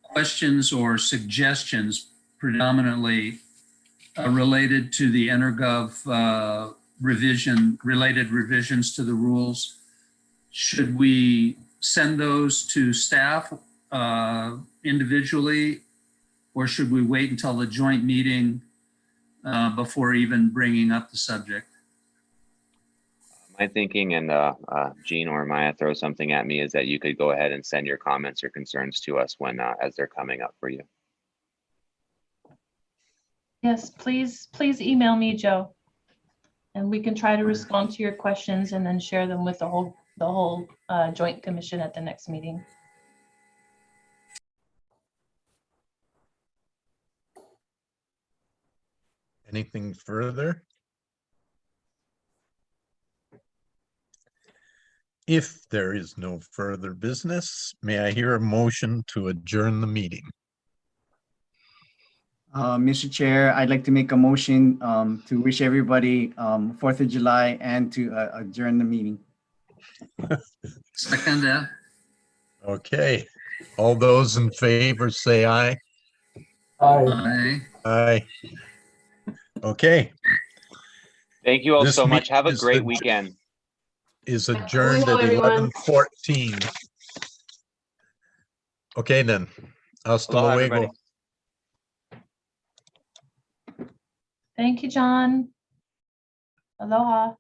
D: questions or suggestions predominantly related to the EnerGov related revisions to the rules, should we send those to staff individually, or should we wait until the joint meeting before even bringing up the subject?
P: My thinking, and Gene or Maya throw something at me, is that you could go ahead and send your comments or concerns to us when as they're coming up for you.
B: Yes, please email me, Joe, and we can try to respond to your questions and then share them with the whole joint commission at the next meeting.
C: Anything further? If there is no further business, may I hear a motion to adjourn the meeting?
A: Mr. Chair, I'd like to make a motion to wish everybody 4th of July and to adjourn the meeting.
D: Second that.
C: Okay, all those in favor say aye.
K: Aye.
C: Aye. Okay.
P: Thank you all
C: This
P: so much. Have a
C: meeting is
P: great
C: adj-
P: weekend.
C: Is adjourned
E: Hello,
C: at
E: everyone.
C: 11:14. Okay then. Hasta
P: Aloha,
C: luego.
P: everybody.
B: Thank you, John. Aloha.